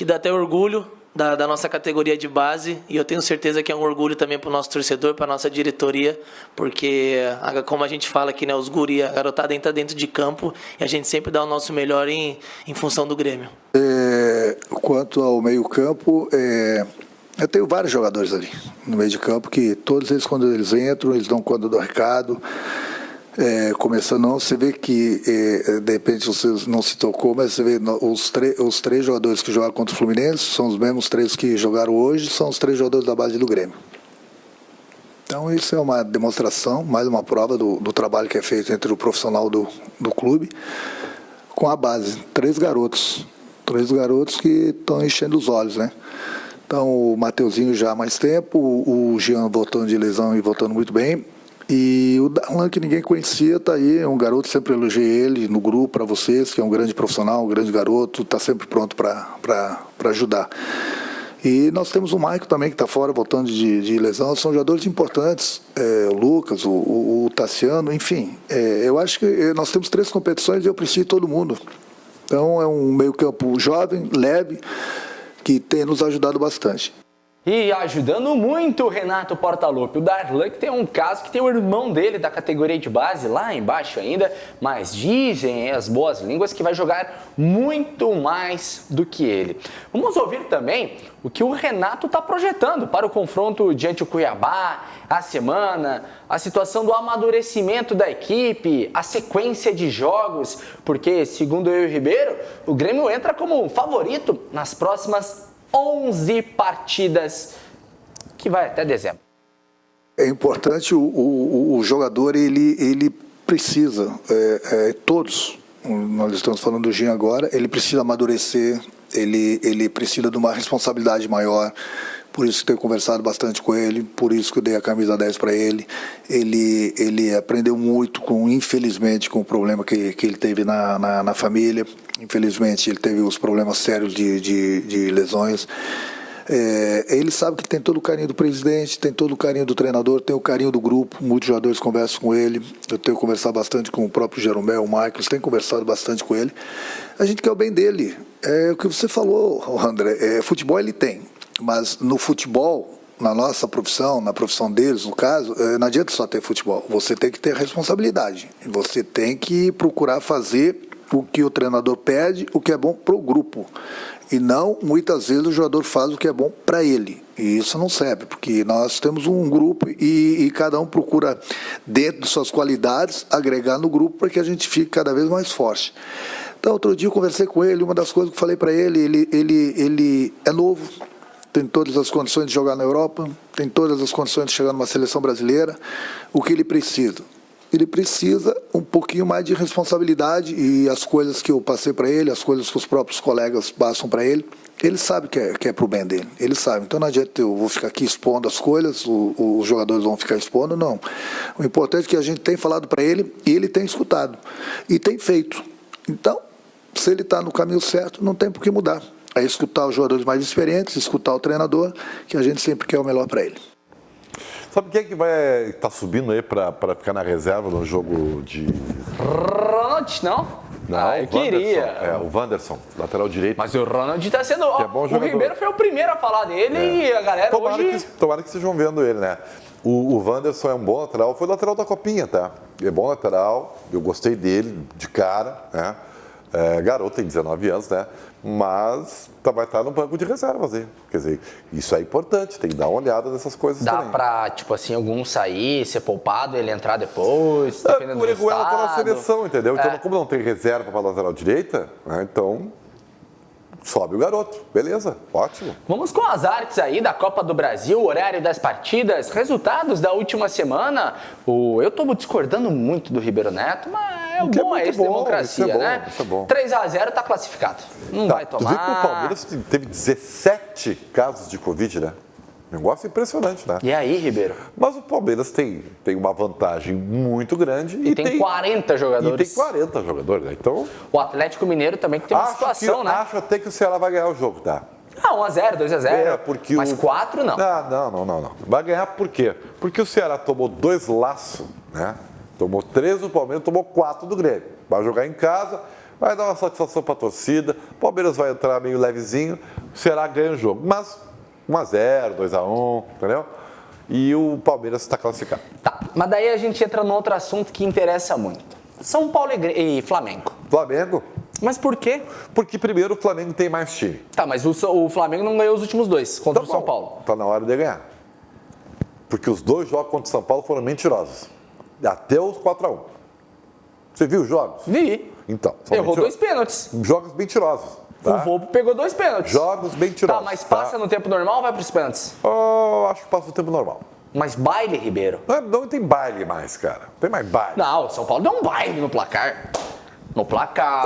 dá até orgulho da nossa categoria de base. E eu tenho certeza que é um orgulho também para o nosso torcedor, para a nossa diretoria. Porque, como a gente fala aqui, né, os guri, a garotada entra dentro de campo e a gente sempre dá o nosso melhor em função do Grêmio. Quanto ao meio campo, eu tenho vários jogadores ali no meio de campo que todos eles, quando eles entram, eles dão conta do recado. Começando, você vê que de repente você não se tocou, mas você vê os três jogadores que jogaram contra o Fluminense são os mesmos três que jogaram hoje, são os três jogadores da base do Grêmio. Então isso é uma demonstração, mais uma prova do trabalho que é feito entre o profissional do clube com a base. Três garotos que estão enchendo os olhos, né? Então o Mateuzinho já há mais tempo, o Jean voltando de lesão e voltando muito bem. E o Darlan, que ninguém conhecia, está aí, é um garoto, sempre elogiei ele no grupo, para vocês, que é um grande profissional, um grande garoto, está sempre pronto para ajudar. E nós temos o Maicon também, que está fora, voltando de lesão, são jogadores importantes, o Lucas, o Tassiano, enfim. Eu acho que nós temos 3 competições e eu preciso de todo mundo. Então é um meio campo jovem, leve, que tem nos ajudado bastante. E ajudando muito o Renato Portaluppi, o Darlan, que tem um caso que tem o irmão dele da categoria de base lá embaixo ainda, mas dizem as boas línguas que vai jogar muito mais do que ele. Vamos ouvir também o que o Renato está projetando para o confronto diante do Cuiabá, a semana, a situação do amadurecimento da equipe, a sequência de jogos, porque, segundo eu e o Ribeiro, o Grêmio entra como favorito nas próximas 11 partidas, que vai até dezembro. É importante, o jogador, ele precisa, todos, nós estamos falando do Jean agora, ele precisa amadurecer, ele precisa de uma responsabilidade maior, por isso que tenho conversado bastante com ele, por isso que eu dei a camisa 10 para ele. Ele aprendeu muito, infelizmente, com o problema que ele teve na família. Infelizmente, ele teve os problemas sérios de lesões. Ele sabe que tem todo o carinho do presidente, tem todo o carinho do treinador, tem o carinho do grupo. Muitos jogadores conversam com ele. Eu tenho conversado bastante com o próprio Jeromel, o Marcos, tenho conversado bastante com ele. A gente quer o bem dele. É o que você falou, André. Futebol ele tem. Mas no futebol, na nossa profissão, na profissão deles, no caso, não adianta só ter futebol. Você tem que ter responsabilidade. Você tem que procurar fazer o que o treinador pede, o que é bom para o grupo. E não, muitas vezes, o jogador faz o que é bom para ele. E isso não serve, porque nós temos um grupo e cada um procura, dentro de suas qualidades, agregar no grupo para que a gente fique cada vez mais forte. Então, outro dia eu conversei com ele, uma das coisas que eu falei para ele é novo, tem todas as condições de jogar na Europa, tem todas as condições de chegar numa seleção brasileira. O que ele precisa? Ele precisa um pouquinho mais de responsabilidade, e as coisas que eu passei para ele, as coisas que os próprios colegas passam para ele sabe que é pro bem dele, ele sabe. Então não adianta eu vou ficar aqui expondo as coisas, os jogadores vão ficar expondo, não. O importante é que a gente tem falado para ele, e ele tem escutado, e tem feito. Então, se ele está no caminho certo, não tem por que mudar. É escutar os jogadores mais experientes, escutar o treinador, que a gente sempre quer o melhor para ele. Sabe quem é que vai estar subindo aí para ficar na reserva no jogo de... Ronald, não? Não, eu o Wanderson. queria. O Wanderson, lateral direito. Mas o Ronald está sendo... Que é bom o jogador. Ribeiro foi o primeiro a falar dele e a galera Tomara que estejam vendo ele, né? O Wanderson é um bom lateral, foi lateral da Copinha, tá? É bom lateral, eu gostei dele de cara, né? Garoto, tem 19 anos, né? Mas vai estar no banco de reservas aí. Quer dizer, isso é importante, tem que dar uma olhada nessas coisas também. Dá pra, tipo assim, algum sair, ser poupado, ele entrar depois, dependendo do resultado. O Orejuela tá na seleção, entendeu? Então, como não tem reserva para lateral direita, né? Então sobe o garoto. Beleza, ótimo. Vamos com as artes aí da Copa do Brasil, horário das partidas, resultados da última semana. Eu tô discordando muito do Ribeiro Neto, mas é o bom, é essa democracia, né? Isso é bom. 3-0 tá classificado. Não vai tomar. Tu viu que o Palmeiras teve 17 casos de Covid, né? Negócio impressionante, né? E aí, Ribeiro? Mas o Palmeiras tem uma vantagem muito grande. E tem 40 jogadores. E tem 40 jogadores, né? Então... O Atlético Mineiro também tem uma situação, né? Acho até que o Ceará vai ganhar o jogo, tá? 1-0, 2-0. Porque mas 4 não. Não. Vai ganhar por quê? Porque o Ceará tomou 2 laços, né? Tomou 3 do Palmeiras, tomou 4 do Grêmio. Vai jogar em casa, vai dar uma satisfação para a torcida. O Palmeiras vai entrar meio levezinho, o Ceará ganha o jogo. Mas 1-0, 2-1, entendeu? E o Palmeiras está classificado. Tá, mas daí a gente entra num outro assunto que interessa muito. São Paulo e Flamengo. Flamengo? Mas por quê? Porque primeiro o Flamengo tem mais time. Tá, mas o Flamengo não ganhou os últimos 2 contra o São Paulo. Tá na hora de ganhar. Porque os 2 jogos contra o São Paulo foram mentirosos. Até os 4-1. Você viu os jogos? Vi. Então. Errou 2 pênaltis. Jogos mentirosos. Tá? O Volpe pegou 2 pênaltis. Jogos mentirosos. Tá, mas passa no tempo normal ou vai pros pênaltis? Acho que passa no tempo normal. Mas baile, Ribeiro? Não tem baile mais, cara. Não tem mais baile. Não, o São Paulo deu um baile no placar. No placar.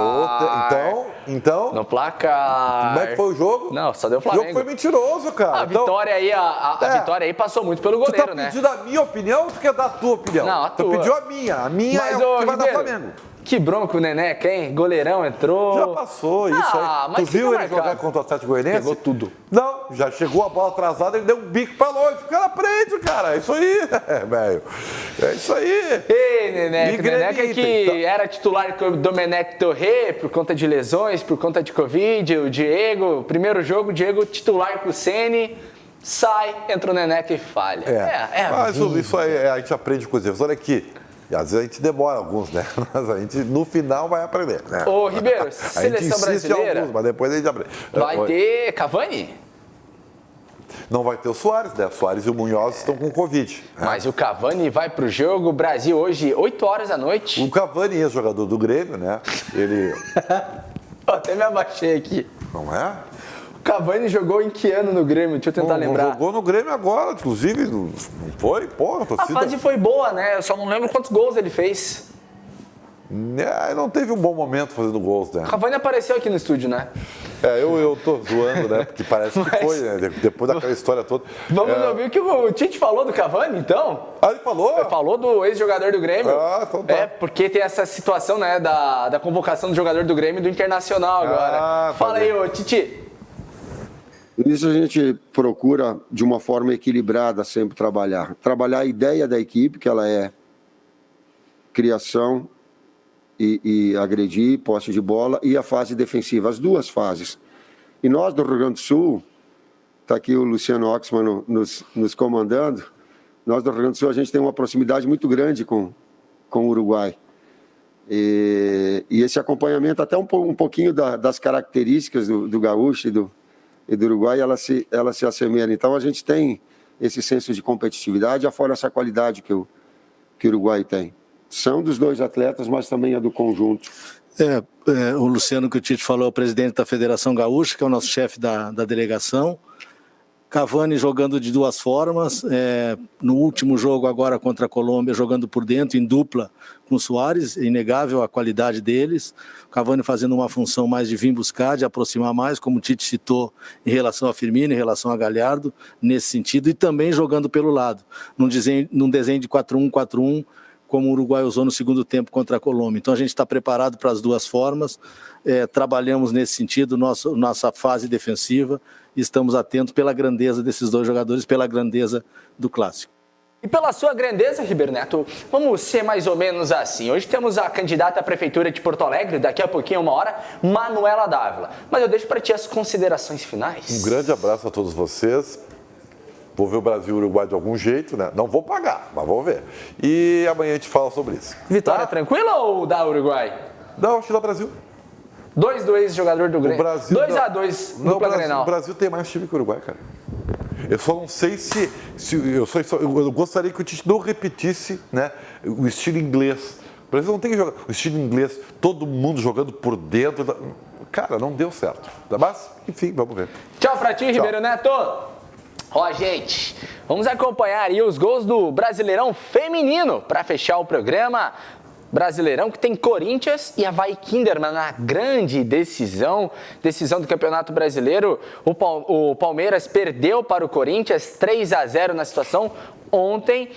Então? No placar. Como é que foi o jogo? Não, só deu Flamengo. O jogo foi mentiroso, cara. A vitória aí, a vitória aí passou muito pelo goleiro, né? Tu tá pedindo a minha opinião ou tu quer dar a tua opinião? Não, a tua. Tu pediu a minha. A minha mas, é o que vai dar Ribeiro, Flamengo. Que bronco o Neneca, hein? Goleirão entrou. Já passou isso aí. Mas tu viu ele jogar contra o Atlético Goianiense? Pegou tudo. Não, já chegou a bola atrasada, ele deu um bico pra longe. O cara prende, cara. É isso aí, velho. É isso aí. Ei, Neneca. Neneca que era titular do Domenech Torre por conta de lesões, por conta de Covid. O Diego, primeiro jogo, o Diego titular com o Ceni. Sai, entra o Neneca e falha. Mas isso aí a gente aprende com os erros. Olha aqui. E às vezes a gente demora alguns, né? Mas a gente, no final, vai aprender. Né? Ô, Ribeiro, seleção brasileira. Alguns, mas depois a gente aprende. Vai ter Cavani? Não vai ter o Suárez, né? O Suárez e o Munhoz estão com Covid. Mas o Cavani vai pro jogo. Brasil hoje, 8 horas da noite. O Cavani é jogador do Grêmio, né? Ele... Até me abaixei aqui. Não é? O Cavani jogou em que ano no Grêmio? Deixa eu tentar lembrar. Jogou no Grêmio agora, inclusive. Não foi? Porra, a torcida... A fase foi boa, né? Eu só não lembro quantos gols ele fez. Não teve um bom momento fazendo gols, né? O Cavani apareceu aqui no estúdio, né? Eu tô zoando, né? Porque parece que foi, né? Depois daquela história toda. Vamos ouvir o que o Tite falou do Cavani, então? Ele falou? Ele falou do ex-jogador do Grêmio. Então tá. Porque tem essa situação, né, da convocação do jogador do Grêmio e do Internacional agora. Fala aí, ô Tite. Nisso a gente procura, de uma forma equilibrada, sempre trabalhar. Trabalhar a ideia da equipe, que ela é criação e agredir, posse de bola, e a fase defensiva, as duas fases. E nós, do Rio Grande do Sul, está aqui o Luciano Oxman nos comandando, nós do Rio Grande do Sul, a gente tem uma proximidade muito grande com o Uruguai. E esse acompanhamento, até um pouquinho das características do gaúcho e do Uruguai, ela se assemelha. Então a gente tem esse senso de competitividade, afora essa qualidade que o Uruguai tem. São dos dois atletas, mas também é do conjunto O Luciano, que o Tite falou, é o presidente da Federação Gaúcha, que é o nosso chefe da delegação. Cavani jogando de duas formas, no último jogo agora contra a Colômbia, jogando por dentro, em dupla com o Suárez, é inegável a qualidade deles. Cavani fazendo uma função mais de vir buscar, de aproximar mais, como o Tite citou, em relação a Firmino, em relação a Galhardo, nesse sentido, e também jogando pelo lado, num desenho de 4-1-4-1, como o Uruguai usou no segundo tempo contra a Colômbia. Então a gente está preparado para as duas formas, trabalhamos nesse sentido, nossa fase defensiva, e estamos atentos pela grandeza desses dois jogadores, pela grandeza do clássico. E pela sua grandeza, Ribeiro Neto, vamos ser mais ou menos assim. Hoje temos a candidata à Prefeitura de Porto Alegre, daqui a pouquinho, 1 hora, Manuela Dávila. Mas eu deixo para ti as considerações finais. Um grande abraço a todos vocês. Vou ver o Brasil e o Uruguai de algum jeito, né? Não vou pagar, mas vou ver. E amanhã a gente fala sobre isso. Vitória tranquila ou dá Uruguai? Não, acho que dá Brasil. 2-2, jogador do Grêmio. 2-2, dupla Grenal. O Brasil tem mais time que o Uruguai, cara. Eu só não sei se eu gostaria que o Tite não repetisse, né, o estilo inglês. O Brasil não tem que jogar o estilo inglês, todo mundo jogando por dentro. Cara, não deu certo. Mas, enfim, vamos ver. Tchau pra ti, Ribeiro Neto. Ó, gente, vamos acompanhar aí os gols do Brasileirão Feminino para fechar o programa. Brasileirão que tem Corinthians e Avaí Kinderman na grande decisão do Campeonato Brasileiro. O Palmeiras perdeu para o Corinthians 3-0 na situação ontem.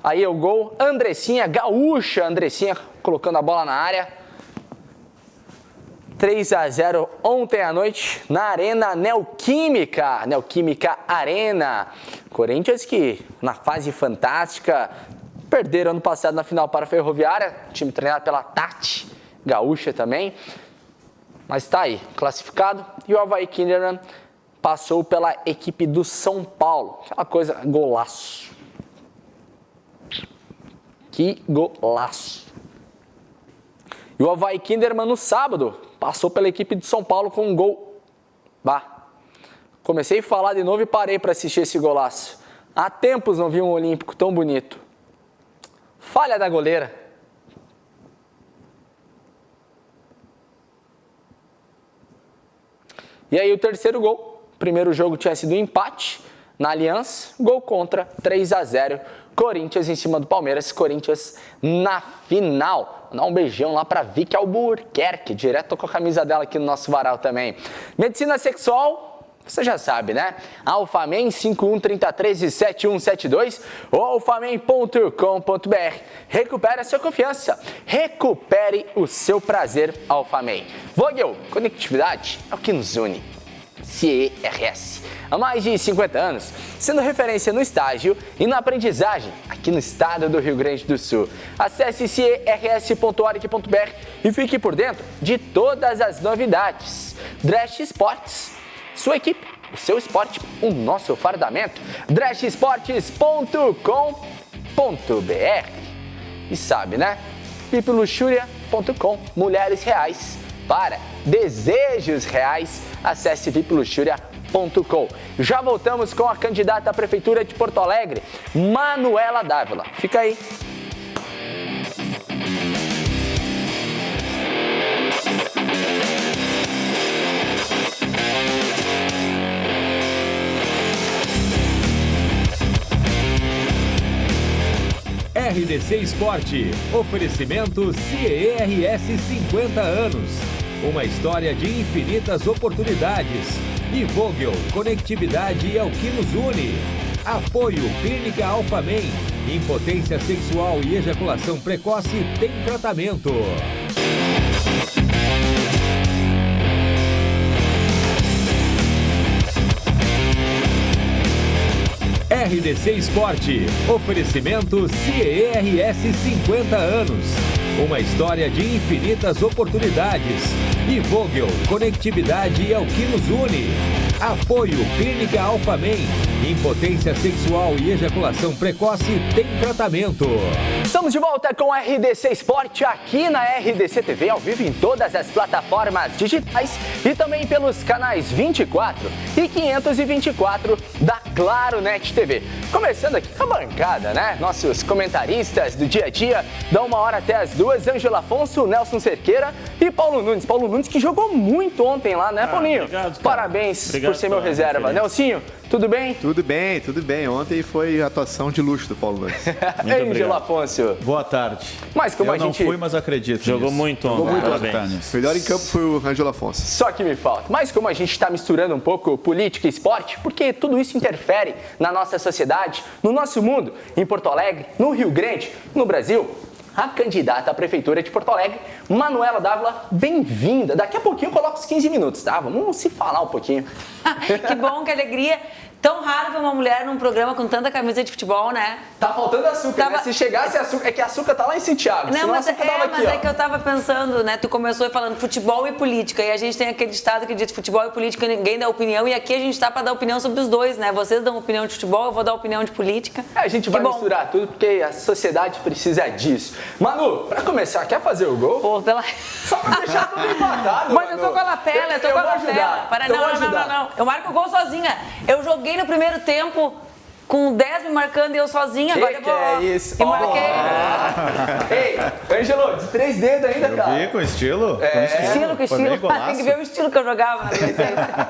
Aí o gol, Andressinha, gaúcha, Andressinha colocando a bola na área. 3-0 ontem à noite na Arena Neoquímica Arena. Corinthians que na fase fantástica perderam ano passado na final para a Ferroviária, time treinado pela Tati, gaúcha também, mas está aí, classificado. E o Avaí Kinderman passou pela equipe do São Paulo, aquela coisa, golaço. Que golaço. E o Avaí Kinderman no sábado passou pela equipe do São Paulo com um gol. Comecei a falar de novo e parei para assistir esse golaço. Há tempos não vi um olímpico tão bonito. Falha da goleira. E aí o terceiro gol. O primeiro jogo tinha sido um empate na Aliança. Gol contra, 3-0. Corinthians em cima do Palmeiras. Corinthians na final. Vou dar um beijão lá pra Vicky Albuquerque. Direto com a camisa dela aqui no nosso varal também. Medicina sexual. Você já sabe, né? Alphamen 5133-7172 ou alphamen.com.br. Recupere a sua confiança. Recupere o seu prazer, Alphamen. Vogel, conectividade é o que nos une. CERS. Há mais de 50 anos, sendo referência no estágio e na aprendizagem aqui no estado do Rio Grande do Sul. Acesse cers.org.br e fique por dentro de todas as novidades. Dresch Esportes. Sua equipe, o seu esporte, o nosso fardamento. dreschesportes.com.br. E sabe, né? vipluxuria.com. Mulheres reais para desejos reais. Acesse vipluxuria.com. Já voltamos com a candidata à Prefeitura de Porto Alegre, Manuela Dávila. Fica aí. RDC Esporte, oferecimento CERS 50 anos. Uma história de infinitas oportunidades. E Vogel, conectividade é o que nos une. Apoio Clínica Alphamen. Impotência sexual e ejaculação precoce tem tratamento. RDC Esporte, oferecimento CERS 50 anos. Uma história de infinitas oportunidades. E Vogel, conectividade é o que nos une. Apoio Clínica Alphamen. Impotência sexual e ejaculação precoce tem tratamento. Estamos de volta com RDC Esporte aqui na RDC TV, ao vivo em todas as plataformas digitais e também pelos canais 24 e 524 da Claro Net TV. Começando aqui com a bancada, né? Nossos comentaristas do dia a dia, da 1h até as 2h, Ângelo Afonso, Nelson Cerqueira e Paulo Nunes. Paulo Nunes que jogou muito ontem lá, né, Paulinho? Obrigado, parabéns por ser meu reserva. Nelsinho, tudo bem? Tudo bem, tudo bem. Ontem foi atuação de luxo do Paulo Nunes. Ângelo Afonso. Boa tarde. Mas como eu a gente... não fui, mas acredito. Jogou nisso. muito ontem. Jogou muito Parabéns. Melhor em campo foi o Ângelo Afonso. Só que me falta. Mas como a gente está misturando um pouco política e esporte, porque tudo isso interfere na nossa sociedade, no nosso mundo, em Porto Alegre, no Rio Grande, no Brasil, a candidata à Prefeitura de Porto Alegre, Manuela Dávila, bem-vinda. Daqui a pouquinho eu coloco os 15 minutos, tá? Vamos se falar um pouquinho. Que bom, que alegria. Tão raro ver uma mulher num programa com tanta camisa de futebol, né? Tá faltando açúcar, né? Se chegasse açúcar, é que açúcar tá lá em Santiago. Não, mas aqui, é que eu tava pensando, né? Tu começou falando futebol e política, e a gente tem aquele estado que diz futebol e política, ninguém dá opinião, e aqui a gente tá pra dar opinião sobre os dois, né? Vocês dão opinião de futebol, eu vou dar opinião de política. A gente vai misturar tudo, porque a sociedade precisa disso. Manu, pra começar, quer fazer o gol? Pô, Só pra deixar tudo empatado, Mas Manu. Eu tô com a lapela, eu tô com a lapela. Não. Eu marco o gol sozinha. Eu joguei no primeiro tempo com 10 me marcando e eu sozinha. Agora eu vou... é isso? E marquei. Ei, Ângelo, de 3 dedos ainda, cara. Vi, com estilo? Estilo. Tem que ver o estilo que eu jogava na adolescência.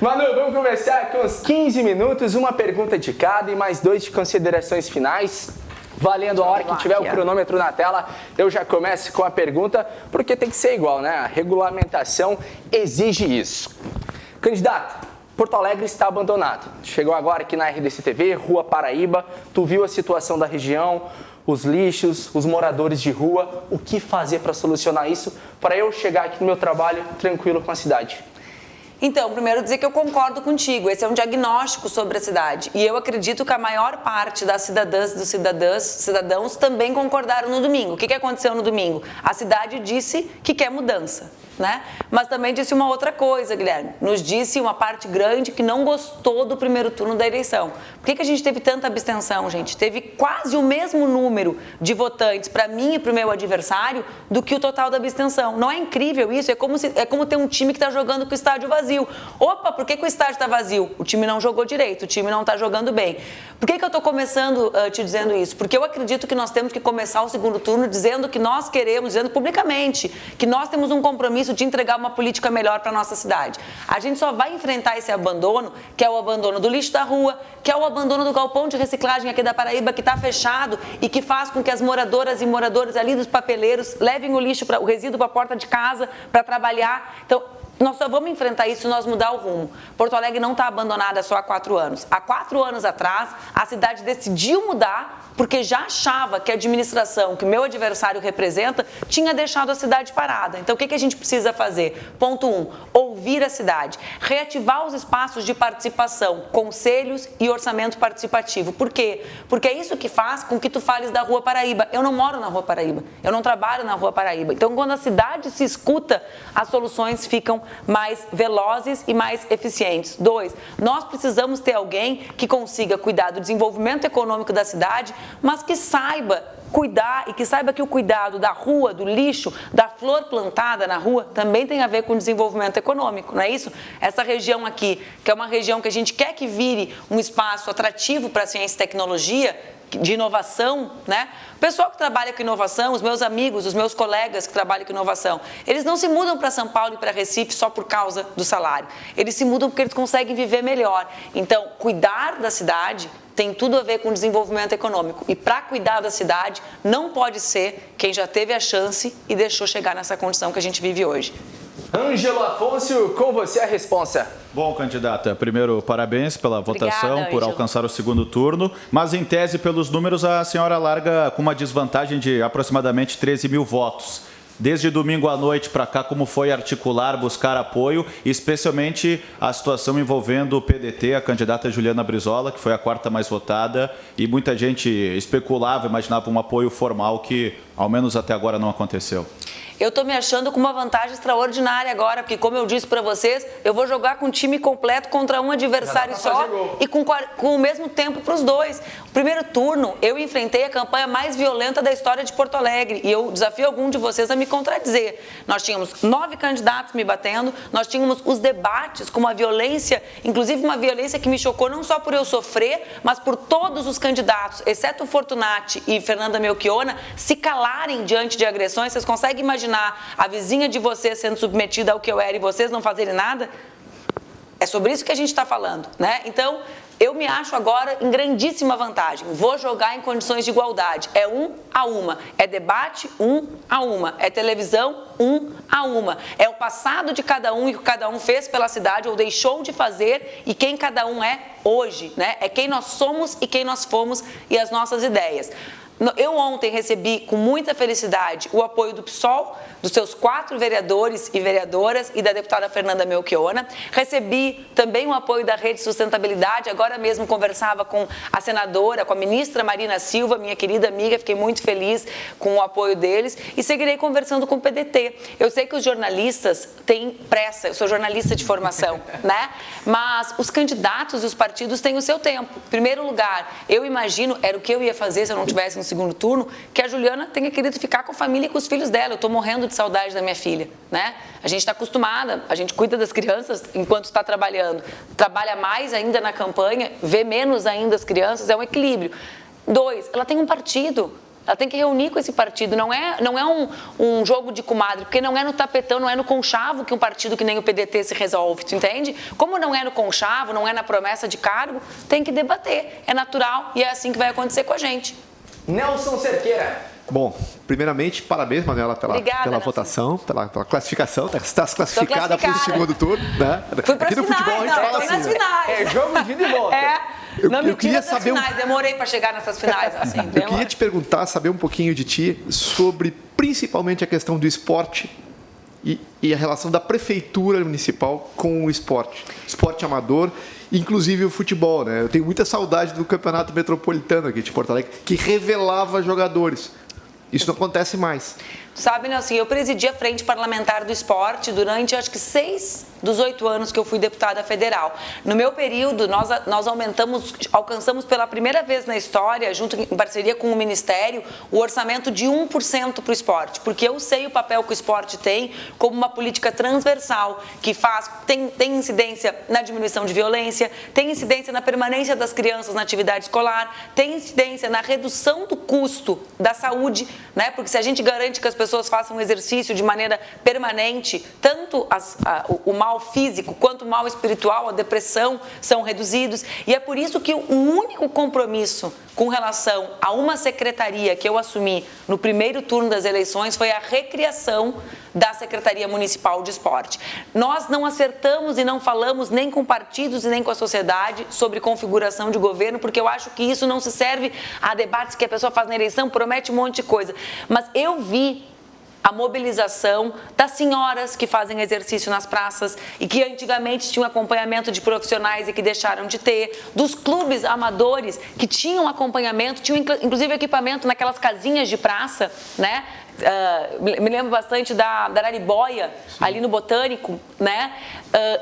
Manu, vamos começar com os 15 minutos, uma pergunta de cada e mais 2 de considerações finais. Valendo a hora que tiver o cronômetro na tela, eu já começo com a pergunta, porque tem que ser igual, né? A regulamentação exige isso. Candidato, Porto Alegre está abandonado. Chegou agora aqui na RDC TV, Rua Paraíba, tu viu a situação da região, os lixos, os moradores de rua, o que fazer para solucionar isso, para eu chegar aqui no meu trabalho tranquilo com a cidade? Então, primeiro dizer que eu concordo contigo, esse é um diagnóstico sobre a cidade. E eu acredito que a maior parte das cidadãs e dos cidadãos também concordaram no domingo. O que aconteceu no domingo? A cidade disse que quer mudança, né? Mas também disse uma outra coisa, Guilherme. Nos disse uma parte grande que não gostou do primeiro turno da eleição. Por que a gente teve tanta abstenção, gente? Teve quase o mesmo número de votantes para mim e para o meu adversário do que o total da abstenção. Não é incrível isso? É como ter um time que está jogando com o estádio vazio. Opa, por que o estádio está vazio? O time não jogou direito, o time não está jogando bem. Por que eu estou começando te dizendo isso? Porque eu acredito que nós temos que começar o segundo turno dizendo que nós queremos, dizendo publicamente, que nós temos um compromisso de entregar uma política melhor para a nossa cidade. A gente só vai enfrentar esse abandono, que é o abandono do lixo da rua, que é o abandono do galpão de reciclagem aqui da Paraíba, que está fechado e que faz com que as moradoras e moradores ali dos papeleiros levem o lixo, o resíduo para a porta de casa para trabalhar. Então, nós só vamos enfrentar isso se nós mudar o rumo. Porto Alegre não está abandonada só há 4 anos. Há 4 anos atrás, a cidade decidiu mudar porque já achava que a administração que meu adversário representa tinha deixado a cidade parada. Então, o que a gente precisa fazer? Ponto 1, ouvir a cidade. Reativar os espaços de participação, conselhos e orçamento participativo. Por quê? Porque é isso que faz com que tu fales da Rua Paraíba. Eu não moro na Rua Paraíba, eu não trabalho na Rua Paraíba. Então, quando a cidade se escuta, as soluções ficam mais velozes e mais eficientes. 2, nós precisamos ter alguém que consiga cuidar do desenvolvimento econômico da cidade, mas que saiba cuidar e que saiba que o cuidado da rua, do lixo, da flor plantada na rua também tem a ver com o desenvolvimento econômico, não é isso? Essa região aqui, que é uma região que a gente quer que vire um espaço atrativo para a ciência e tecnologia, de inovação, né? O pessoal que trabalha com inovação, os meus amigos, os meus colegas que trabalham com inovação, eles não se mudam para São Paulo e para Recife só por causa do salário. Eles se mudam porque eles conseguem viver melhor. Então, cuidar da cidade tem tudo a ver com desenvolvimento econômico. E para cuidar da cidade, não pode ser quem já teve a chance e deixou chegar nessa condição que a gente vive hoje. Ângelo Afonso, com você a responsa. Bom, candidata, primeiro, parabéns pela votação, Obrigada, por alcançar o segundo turno, mas em tese, pelos números, a senhora larga com uma desvantagem de aproximadamente 13 mil votos. Desde domingo à noite para cá, como foi articular, buscar apoio, especialmente a situação envolvendo o PDT, a candidata Juliana Brizola, que foi a 4ª mais votada, e muita gente especulava, imaginava um apoio formal que, ao menos até agora, não aconteceu. eu tô me achando com uma vantagem extraordinária agora, porque como eu disse para vocês, eu vou jogar com o time completo contra um adversário só e com o mesmo tempo para os dois. O primeiro turno, eu enfrentei a campanha mais violenta da história de Porto Alegre e eu desafio algum de vocês a me contradizer. Nós tínhamos 9 candidatos me batendo, nós tínhamos os debates com uma violência, inclusive uma violência que me chocou não só por eu sofrer, mas por todos os candidatos, exceto o Fortunati e Fernanda Melchiona, se calarem diante de agressões. Vocês conseguem imaginar a vizinha de vocês sendo submetida ao que eu era e vocês não fazerem nada? É sobre isso que a gente está falando, né? Então, eu me acho agora em grandíssima vantagem. Vou jogar em condições de igualdade. É 1 a 1. É debate 1 a 1. É televisão 1 a 1. É o passado de cada um e o que cada um fez pela cidade ou deixou de fazer e quem cada um é hoje, né? É quem nós somos e quem nós fomos e as nossas ideias. Eu ontem recebi com muita felicidade o apoio do PSOL, dos seus 4 vereadores e vereadoras e da deputada Fernanda Melchiona. Recebi também o apoio da Rede Sustentabilidade. Agora mesmo conversava com a senadora, com a ministra Marina Silva, minha querida amiga. Fiquei muito feliz com o apoio deles e seguirei conversando com o PDT. Eu sei que os jornalistas têm pressa, eu sou jornalista de formação, né? Mas os candidatos e os partidos têm o seu tempo. Em primeiro lugar, eu imagino, era o que eu ia fazer se eu não tivesse no segundo turno, que a Juliana tenha querido ficar com a família e com os filhos dela. Eu estou morrendo de saudade da minha filha, né? A gente está acostumada, a gente cuida das crianças enquanto está trabalhando. Trabalha mais ainda na campanha, vê menos ainda as crianças, é um equilíbrio. 2, ela tem um partido. Ela tem que reunir com esse partido, não é um jogo de comadre, porque não é no tapetão, não é no conchavo que um partido que nem o PDT se resolve, tu entende? Como não é no conchavo, não é na promessa de cargo, tem que debater, é natural e é assim que vai acontecer com a gente. Nelson Cerqueira. Bom, primeiramente, parabéns, Manuela, pela votação, pela classificação. Está classificada para o segundo turno, né? Fui para Aqui no futebol a gente fala nas assim. finais. É jogo de ida e volta. Eu queria saber finais, demorei para chegar nessas finais. Assim, eu queria te perguntar, saber um pouquinho de ti sobre principalmente a questão do esporte e a relação da prefeitura municipal com o esporte amador, inclusive o futebol, né? Eu tenho muita saudade do campeonato metropolitano aqui de Porto Alegre, que revelava jogadores. Isso não acontece mais. Sabe, Nelson, eu presidi a Frente Parlamentar do Esporte durante, acho que 6 dos 8 anos que eu fui deputada federal. No meu período, nós alcançamos pela primeira vez na história, junto em parceria com o Ministério, o orçamento de 1% para o esporte, porque eu sei o papel que o esporte tem como uma política transversal, que tem incidência na diminuição de violência, tem incidência na permanência das crianças na atividade escolar, tem incidência na redução do custo da saúde, né? Porque se a gente garante que as pessoas façam exercício de maneira permanente, tanto o mal físico quanto o mal espiritual, a depressão, são reduzidos. E é por isso que o único compromisso com relação a uma secretaria que eu assumi no primeiro turno das eleições foi a recriação da Secretaria Municipal de Esporte. Nós não acertamos e não falamos nem com partidos e nem com a sociedade sobre configuração de governo, porque eu acho que isso não se serve a debates que a pessoa faz na eleição, promete um monte de coisa. Mas eu vi a mobilização das senhoras que fazem exercício nas praças e que antigamente tinham acompanhamento de profissionais e que deixaram de ter, dos clubes amadores que tinham acompanhamento, tinham inclusive equipamento naquelas casinhas de praça, né? Me lembro bastante da Araribóia, ali no Botânico, né?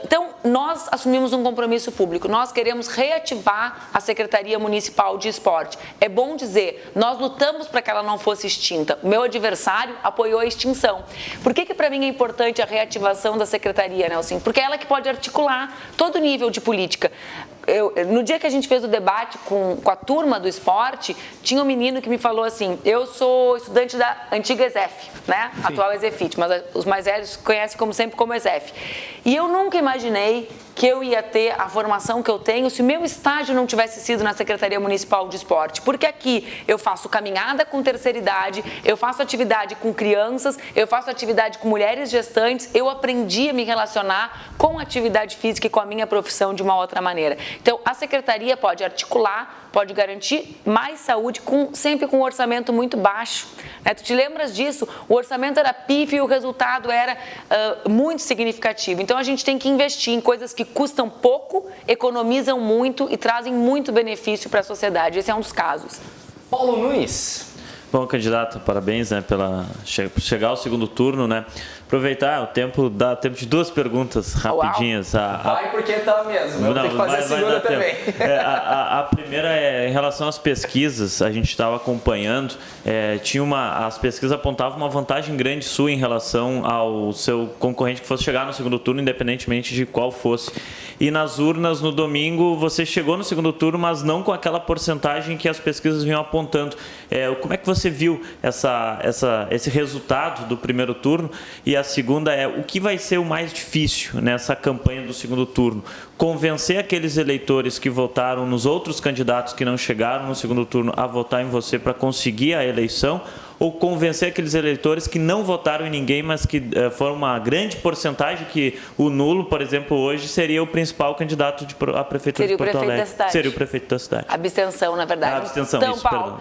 Então, nós assumimos um compromisso público. Nós queremos reativar a Secretaria Municipal de Esporte. É bom dizer, nós lutamos para que ela não fosse extinta. O meu adversário apoiou a extinção. Por que para mim é importante a reativação da Secretaria, Nelson? Porque é ela que pode articular todo nível de política. No dia que a gente fez o debate com a turma do esporte, tinha um menino que me falou assim, eu sou estudante da antiga ESEF, né? Sim. Atual ESEFIT, mas os mais velhos conhecem como ESEF. E eu nunca imaginei que eu ia ter a formação que eu tenho se o meu estágio não tivesse sido na Secretaria Municipal de Esporte. Porque aqui eu faço caminhada com terceira idade, eu faço atividade com crianças, eu faço atividade com mulheres gestantes, eu aprendi a me relacionar com a atividade física e com a minha profissão de uma outra maneira. Então, a Secretaria pode articular, pode garantir mais saúde, sempre com um orçamento muito baixo. Né? Tu te lembras disso? O orçamento era pífio e o resultado era muito significativo. Então, a gente tem que investir em coisas que custam pouco, economizam muito e trazem muito benefício para a sociedade. Esse é um dos casos. Paulo Nunes. Bom, candidato, parabéns, né, por chegar ao segundo turno, né? Aproveitar o tempo, dá tempo de 2 perguntas rapidinhas. Vai porque tá mesmo, eu tenho que fazer a segunda também. A primeira é em relação às pesquisas, a gente estava acompanhando, as pesquisas apontavam uma vantagem grande sua em relação ao seu concorrente que fosse chegar no segundo turno, independentemente de qual fosse. E nas urnas, no domingo, você chegou no segundo turno, mas não com aquela porcentagem que as pesquisas vinham apontando. Como é que você viu esse resultado do primeiro turno? E a segunda é, o que vai ser o mais difícil nessa campanha do segundo turno? Convencer aqueles eleitores que votaram nos outros candidatos que não chegaram no segundo turno a votar em você para conseguir a eleição? Ou convencer aqueles eleitores que não votaram em ninguém, mas que foram uma grande porcentagem, que o nulo, por exemplo, hoje seria o principal candidato à prefeitura de Porto Alegre? Seria o prefeito da cidade. Abstenção, na verdade. Abstenção, então, isso, Paulo,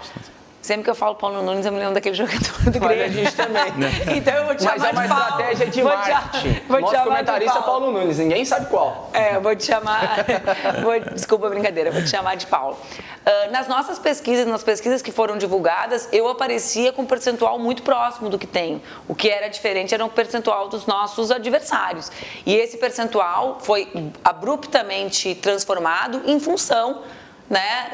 sempre que eu falo Paulo Nunes, eu me lembro daquele jogador do Grêmio. A gente também. Então eu vou te chamar de Paulo. Mas é uma estratégia de marketing. Nosso comentarista é Paulo Nunes, ninguém sabe qual. Eu vou te chamar... Desculpa a brincadeira, eu vou te chamar de Paulo. Nas nossas pesquisas, nas pesquisas que foram divulgadas, eu aparecia com um percentual muito próximo do que tenho. O que era diferente era um percentual dos nossos adversários. E esse percentual foi abruptamente transformado em função, né,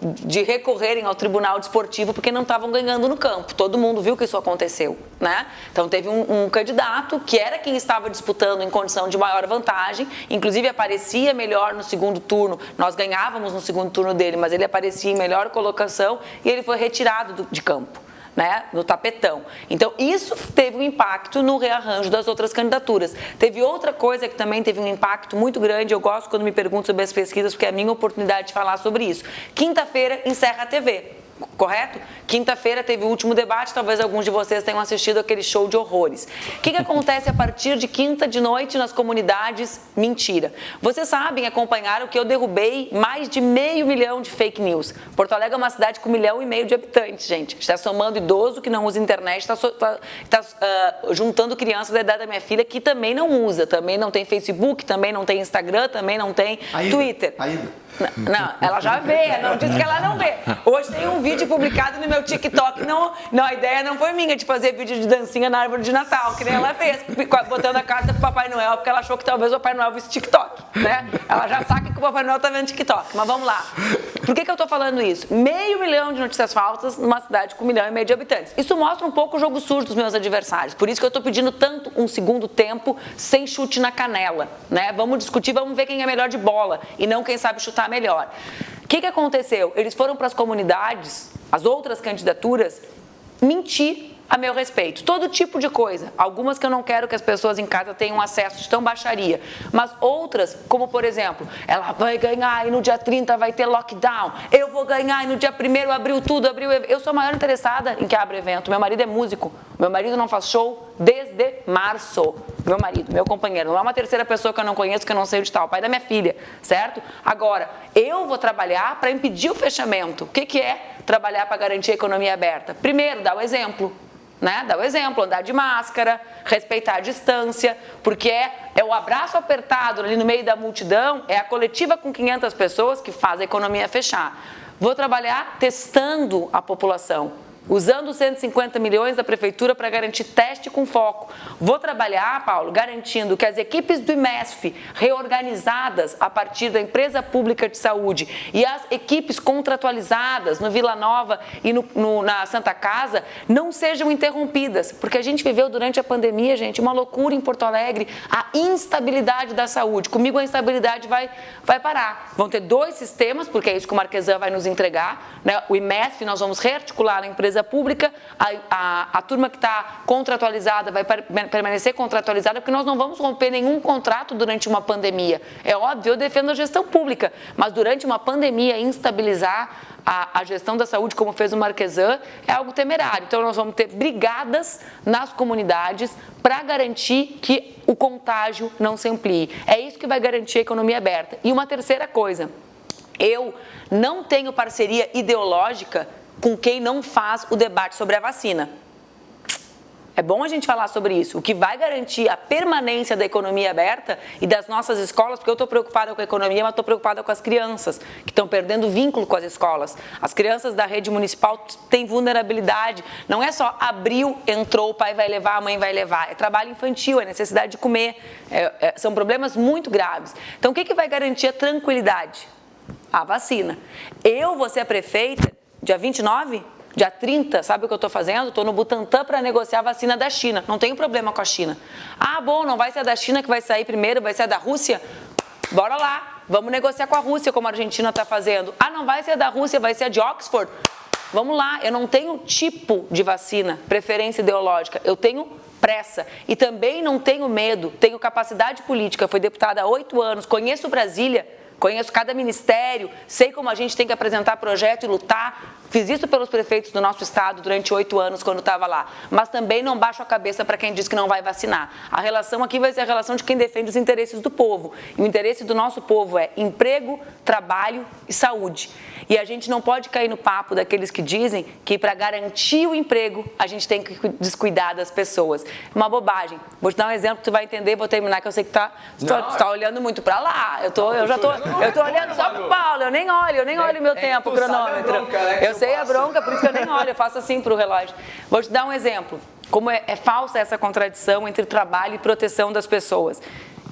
de recorrerem ao Tribunal Desportivo porque não estavam ganhando no campo. Todo mundo viu que isso aconteceu, né? Então teve um candidato que era quem estava disputando em condição de maior vantagem, inclusive aparecia melhor no segundo turno, nós ganhávamos no segundo turno dele, mas ele aparecia em melhor colocação e ele foi retirado de campo, né, no tapetão. Então, isso teve um impacto no rearranjo das outras candidaturas. Teve outra coisa que também teve um impacto muito grande, eu gosto quando me perguntam sobre as pesquisas, porque é a minha oportunidade de falar sobre isso. Quinta-feira encerra a TV. Correto? Quinta-feira teve o último debate, talvez alguns de vocês tenham assistido aquele show de horrores. O que acontece a partir de quinta de noite nas comunidades? Mentira. Vocês sabem, acompanharam que eu derrubei mais de 500 mil de fake news. Porto Alegre é uma cidade com 1,5 milhão de habitantes, gente. Está somando idoso que não usa internet, está juntando crianças da idade da minha filha que também não usa, também não tem Facebook, também não tem Instagram, também não tem Twitter. Não, ela já vê, não disse que ela não vê. Hoje tem um vídeo publicado no meu TikTok. Não, a ideia não foi minha de fazer vídeo de dancinha na árvore de Natal, que nem ela fez, botando a carta pro Papai Noel, porque ela achou que talvez o Papai Noel visse TikTok, né? Ela já saca que o Papai Noel tá vendo TikTok. Mas vamos lá. Por que eu tô falando isso? 500 mil de notícias falsas numa cidade com 1,5 milhão de habitantes. Isso mostra um pouco o jogo sujo dos meus adversários. Por isso que eu tô pedindo tanto um segundo tempo sem chute na canela, né? Vamos discutir, vamos ver quem é melhor de bola e não quem sabe chutar melhor. O que aconteceu? Eles foram para as comunidades, as outras candidaturas, mentir a meu respeito. Todo tipo de coisa. Algumas que eu não quero que as pessoas em casa tenham acesso de tão baixaria. Mas outras, como por exemplo, ela vai ganhar e no dia 30 vai ter lockdown. Eu vou ganhar e no dia 1º abriu tudo, abriu... Eu sou a maior interessada em que abre evento. Meu marido é músico. Meu marido não faz show desde março. Meu marido, meu companheiro. Não é uma terceira pessoa que eu não conheço, que eu não sei onde está. O pai da minha filha, certo? Agora, eu vou trabalhar para impedir o fechamento. O que é trabalhar para garantir a economia aberta? Primeiro, dar o exemplo. Né? Dar o exemplo, andar de máscara, respeitar a distância, porque é o abraço apertado ali no meio da multidão, é a coletiva com 500 pessoas que faz a economia fechar. Vou trabalhar testando a população, usando os 150 milhões da prefeitura para garantir teste com foco. Vou trabalhar, Paulo, garantindo que as equipes do IMESF, reorganizadas a partir da empresa pública de saúde, e as equipes contratualizadas no Vila Nova e na Santa Casa, não sejam interrompidas, porque a gente viveu durante a pandemia, gente, uma loucura em Porto Alegre, a instabilidade da saúde. Comigo a instabilidade vai parar. Vão ter 2 sistemas, porque é isso que o Marquesan vai nos entregar, né? O IMESF nós vamos rearticular na empresa pública, a turma que está contratualizada vai permanecer contratualizada, porque nós não vamos romper nenhum contrato durante uma pandemia. É óbvio, eu defendo a gestão pública, mas durante uma pandemia, instabilizar a gestão da saúde, como fez o Marquesan, é algo temerário. Então, nós vamos ter brigadas nas comunidades para garantir que o contágio não se amplie. É isso que vai garantir a economia aberta. E uma terceira coisa, eu não tenho parceria ideológica com quem não faz o debate sobre a vacina. É bom a gente falar sobre isso. O que vai garantir a permanência da economia aberta e das nossas escolas, porque eu estou preocupada com a economia, mas estou preocupada com as crianças, que estão perdendo vínculo com as escolas. As crianças da rede municipal têm vulnerabilidade. Não é só abriu, entrou, o pai vai levar, a mãe vai levar. É trabalho infantil, é necessidade de comer. São problemas muito graves. Então, o que vai garantir a tranquilidade? A vacina. Eu vou ser a prefeita dia 29? Dia 30, sabe o que eu estou fazendo? Estou no Butantan para negociar a vacina da China. Não tenho problema com a China. Ah, bom, não vai ser a da China que vai sair primeiro, vai ser a da Rússia? Bora lá, vamos negociar com a Rússia, como a Argentina está fazendo. Ah, não vai ser a da Rússia, vai ser a de Oxford? Vamos lá, eu não tenho tipo de vacina, preferência ideológica, eu tenho pressa e também não tenho medo, tenho capacidade política, fui deputada há 8 anos, conheço Brasília, conheço cada ministério, sei como a gente tem que apresentar projeto e lutar. Fiz isso pelos prefeitos do nosso estado durante 8 anos quando estava lá. Mas também não baixo a cabeça para quem diz que não vai vacinar. A relação aqui vai ser a relação de quem defende os interesses do povo. E o interesse do nosso povo é emprego, trabalho e saúde. E a gente não pode cair no papo daqueles que dizem que para garantir o emprego a gente tem que descuidar das pessoas. Uma bobagem. Vou te dar um exemplo que tu vai entender, vou terminar, que eu sei que tu tá olhando muito para lá. Eu tô olhando só pro Paulo, eu nem olho meu tempo, o cronômetro. Eu sei a bronca, por isso que eu nem olho, eu faço assim pro relógio. Vou te dar um exemplo. Como é falsa essa contradição entre trabalho e proteção das pessoas.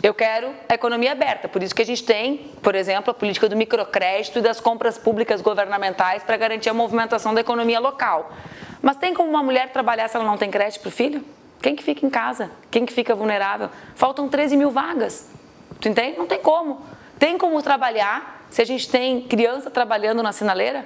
Eu quero a economia aberta, por isso que a gente tem, por exemplo, a política do microcrédito e das compras públicas governamentais para garantir a movimentação da economia local. Mas tem como uma mulher trabalhar se ela não tem crédito para o filho? Quem que fica em casa? Quem que fica vulnerável? Faltam 13 mil vagas. Tu entende? Não tem como. Tem como trabalhar se a gente tem criança trabalhando na sinaleira?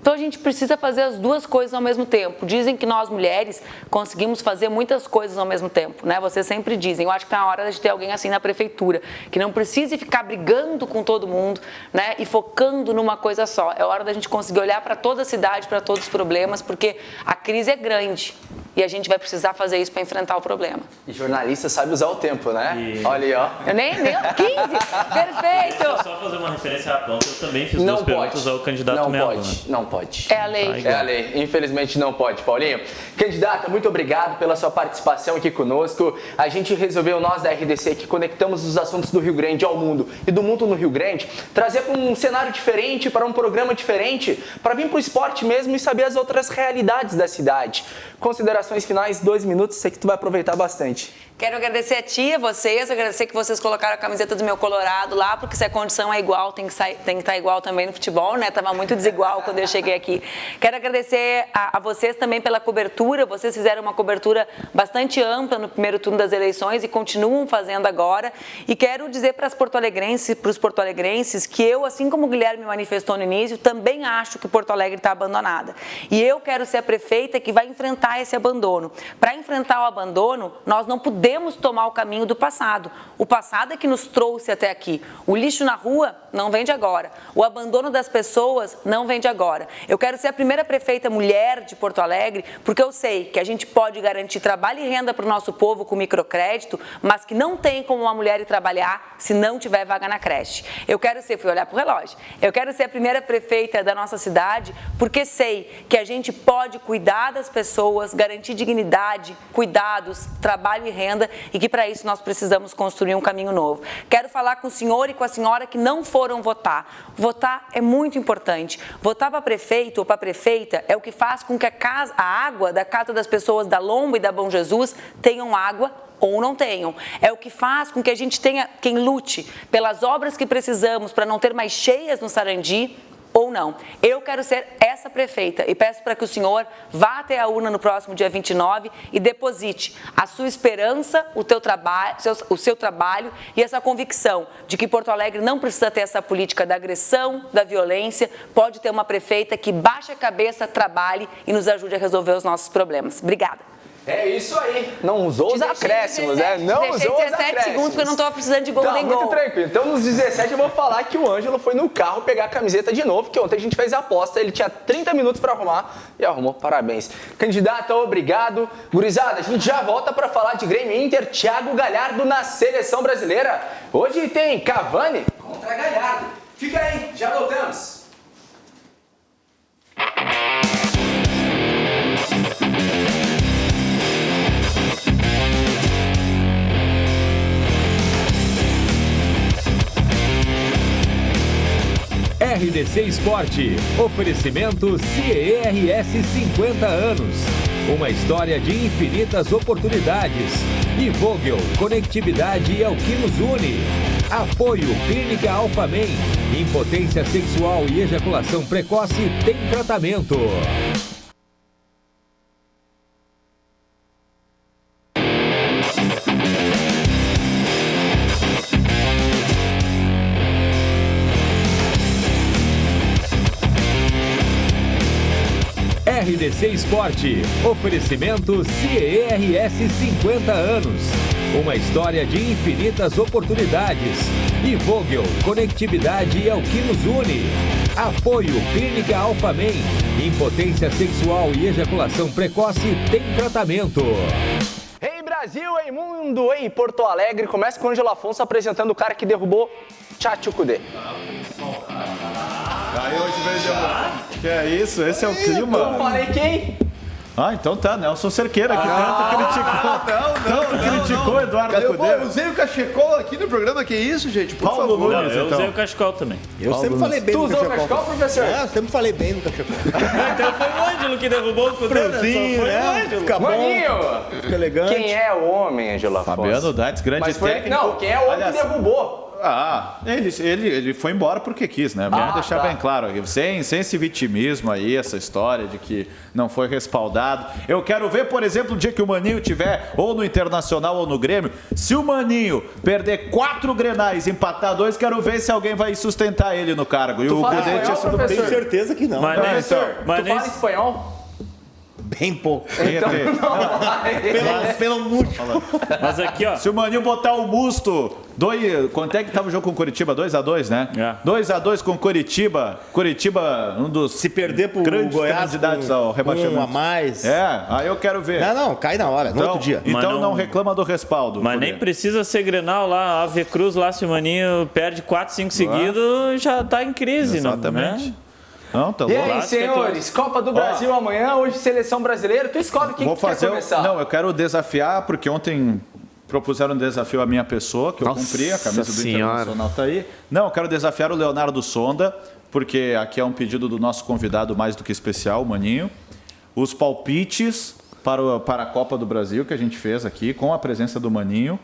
Então a gente precisa fazer as duas coisas ao mesmo tempo. Dizem que nós mulheres conseguimos fazer muitas coisas ao mesmo tempo, né? Vocês sempre dizem. Eu acho que está na hora de ter alguém assim na prefeitura, que não precise ficar brigando com todo mundo, né? E focando numa coisa só. É hora da gente conseguir olhar para toda a cidade, para todos os problemas, porque a crise é grande. E a gente vai precisar fazer isso para enfrentar o problema. E jornalista sabe usar o tempo, né? Olha aí, ó. Eu nem 15. Perfeito. Deixa eu só fazer uma referência rápida. Eu também fiz duas perguntas ao candidato Melo. Não pode. É a lei. É a lei. Infelizmente não pode, Paulinho. Candidata, muito obrigado pela sua participação aqui conosco. A gente resolveu, nós da RDC, que conectamos os assuntos do Rio Grande ao mundo e do mundo no Rio Grande, trazer para um cenário diferente, para um programa diferente, para vir para o esporte mesmo e saber as outras realidades da cidade. Considerações finais, 2 minutos, sei que tu vai aproveitar bastante. Quero agradecer a ti, a vocês, agradecer que vocês colocaram a camiseta do meu Colorado lá, porque se a condição é igual, tem que estar igual também no futebol, né? Tava muito desigual quando eu cheguei aqui. Quero agradecer a vocês também pela cobertura, vocês fizeram uma cobertura bastante ampla no primeiro turno das eleições e continuam fazendo agora. E quero dizer para os porto-alegrenses que eu, assim como o Guilherme manifestou no início, também acho que Porto Alegre está abandonada. E eu quero ser a prefeita que vai enfrentar esse abandono. Para enfrentar o abandono, nós não podemos tomar o caminho do passado. O passado é que nos trouxe até aqui. O lixo na rua não vem de agora. O abandono das pessoas não vem de agora. Eu quero ser a primeira prefeita mulher de Porto Alegre, porque eu sei que a gente pode garantir trabalho e renda para o nosso povo com microcrédito, mas que não tem como uma mulher ir trabalhar se não tiver vaga na creche. Eu quero ser, fui olhar para o relógio, eu quero ser a primeira prefeita da nossa cidade, porque sei que a gente pode cuidar das pessoas, garantir dignidade, cuidados, trabalho e renda, e que para isso nós precisamos construir um caminho novo. Quero falar com o senhor e com a senhora que não foram votar. Votar é muito importante. Votar para prefeito ou para prefeita é o que faz com que a água da casa das pessoas da Lomba e da Bom Jesus tenham água ou não tenham. É o que faz com que a gente tenha quem lute pelas obras que precisamos para não ter mais cheias no Sarandi, ou não. Eu quero ser essa prefeita e peço para que o senhor vá até a urna no próximo dia 29 e deposite a sua esperança, o seu trabalho e essa convicção de que Porto Alegre não precisa ter essa política da agressão, da violência, pode ter uma prefeita que baixe a cabeça, trabalhe e nos ajude a resolver os nossos problemas. Obrigada. É isso aí. Não usou os acréscimos, né? Não usou os acréscimos. 17 segundos porque eu não estava precisando de Golden Goal. Muito tranquilo. Então, nos 17 eu vou falar que o Ângelo foi no carro pegar a camiseta de novo, que ontem a gente fez a aposta, ele tinha 30 minutos para arrumar e arrumou. Parabéns. Candidata, obrigado. Gurizada, a gente já volta para falar de Grêmio Inter, Thiago Galhardo na seleção brasileira. Hoje tem Cavani contra Galhardo. Fica aí, já voltamos. RDC Esporte. Oferecimento CERS 50 anos. Uma história de infinitas oportunidades. E Vogel, conectividade é o que nos une. Apoio Clínica Alphamen. Impotência sexual e ejaculação precoce tem tratamento. RDC Esporte. Oferecimento CERS 50 anos. Uma história de infinitas oportunidades. E Vogel, conectividade é o que nos une. Apoio Clínica Alphamen. Impotência sexual e ejaculação precoce tem tratamento. Ei Brasil, ei mundo, ei Porto Alegre. Começa com o Ângelo Afonso apresentando o cara que derrubou Tchatchoukudê. Aí hoje veio de... Que é isso? Esse é o clima. Eu falei quem? Então tá, Nelson Cerqueira, que tanto criticou Eduardo Cudê. Eu usei o cachecol aqui no programa, que isso, gente? Por Paulo favor. Nunes, Eu usei o cachecol também. Eu sempre falei bem do cachecol. Tu usou o cachecol, professor? Eu sempre falei bem do cachecol. Então foi o Ângelo que derrubou o Cudê. Friozinho, né? Fica bom, fica elegante. Quem é o homem, Ângelo Afonso? Fabiano Dates, grande técnico. Não, quem é o homem que derrubou? Ele foi embora porque quis, né? Vamos deixar bem claro aqui. Sem esse vitimismo aí, essa história de que não foi respaldado. Eu quero ver, por exemplo, o dia que o Maninho tiver ou no Internacional ou no Grêmio, se o Maninho perder 4 Grenais e empatar 2, quero ver se alguém vai sustentar ele no cargo. E o Cudê tinha sido... Tenho certeza que não. Professor, tu fala espanhol? Bem pouco. Então, pelo muito. Mas aqui, ó. Se o Maninho botar o Musto, quanto é que tava o jogo com o Curitiba? 2-2, né? 2-2 com o Curitiba. Curitiba, um dos se perder pro grandes Goiás candidatos ao rebaixamento. A mais. Aí eu quero ver. Não, cai na hora, no outro dia. Então não reclama do respaldo. Mas nem precisa ser Grenal lá, Ave Cruz lá, se o Maninho perde 4, 5 seguidos, já tá em crise, exatamente. Né? Não, tá e aí, senhores, Copa do Brasil amanhã, hoje Seleção Brasileira. Tu escolhe quem que quer começar. Não, eu quero desafiar, porque ontem propuseram um desafio à minha pessoa, que eu cumpri, a camisa do Internacional tá aí. Não, eu quero desafiar o Leonardo Sonda, porque aqui é um pedido do nosso convidado mais do que especial, o Maninho. Os palpites para a Copa do Brasil que a gente fez aqui, com a presença do Maninho,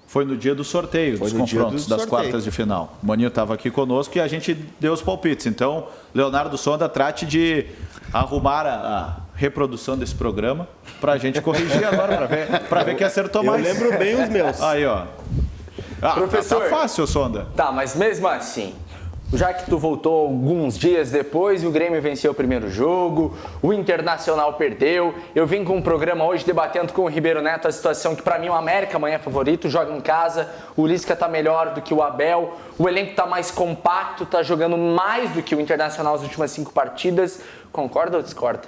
foi no dia do sorteio, dos confrontos, das quartas de final. O Maninho estava aqui conosco e a gente deu os palpites. Então, Leonardo Sonda, trate de arrumar a reprodução desse programa para a gente corrigir agora, para ver quem acertou mais. Eu lembro bem os meus. Aí, ó. Professor, tá fácil, Sonda. Tá, mas mesmo assim, já que tu voltou alguns dias depois, o Grêmio venceu o primeiro jogo, o Internacional perdeu. Eu vim com um programa hoje debatendo com o Ribeiro Neto a situação que para mim o América amanhã é favorito, joga em casa, o Lisca tá melhor do que o Abel, o elenco tá mais compacto, tá jogando mais do que o Internacional nas últimas 5 partidas. Concorda ou discorda?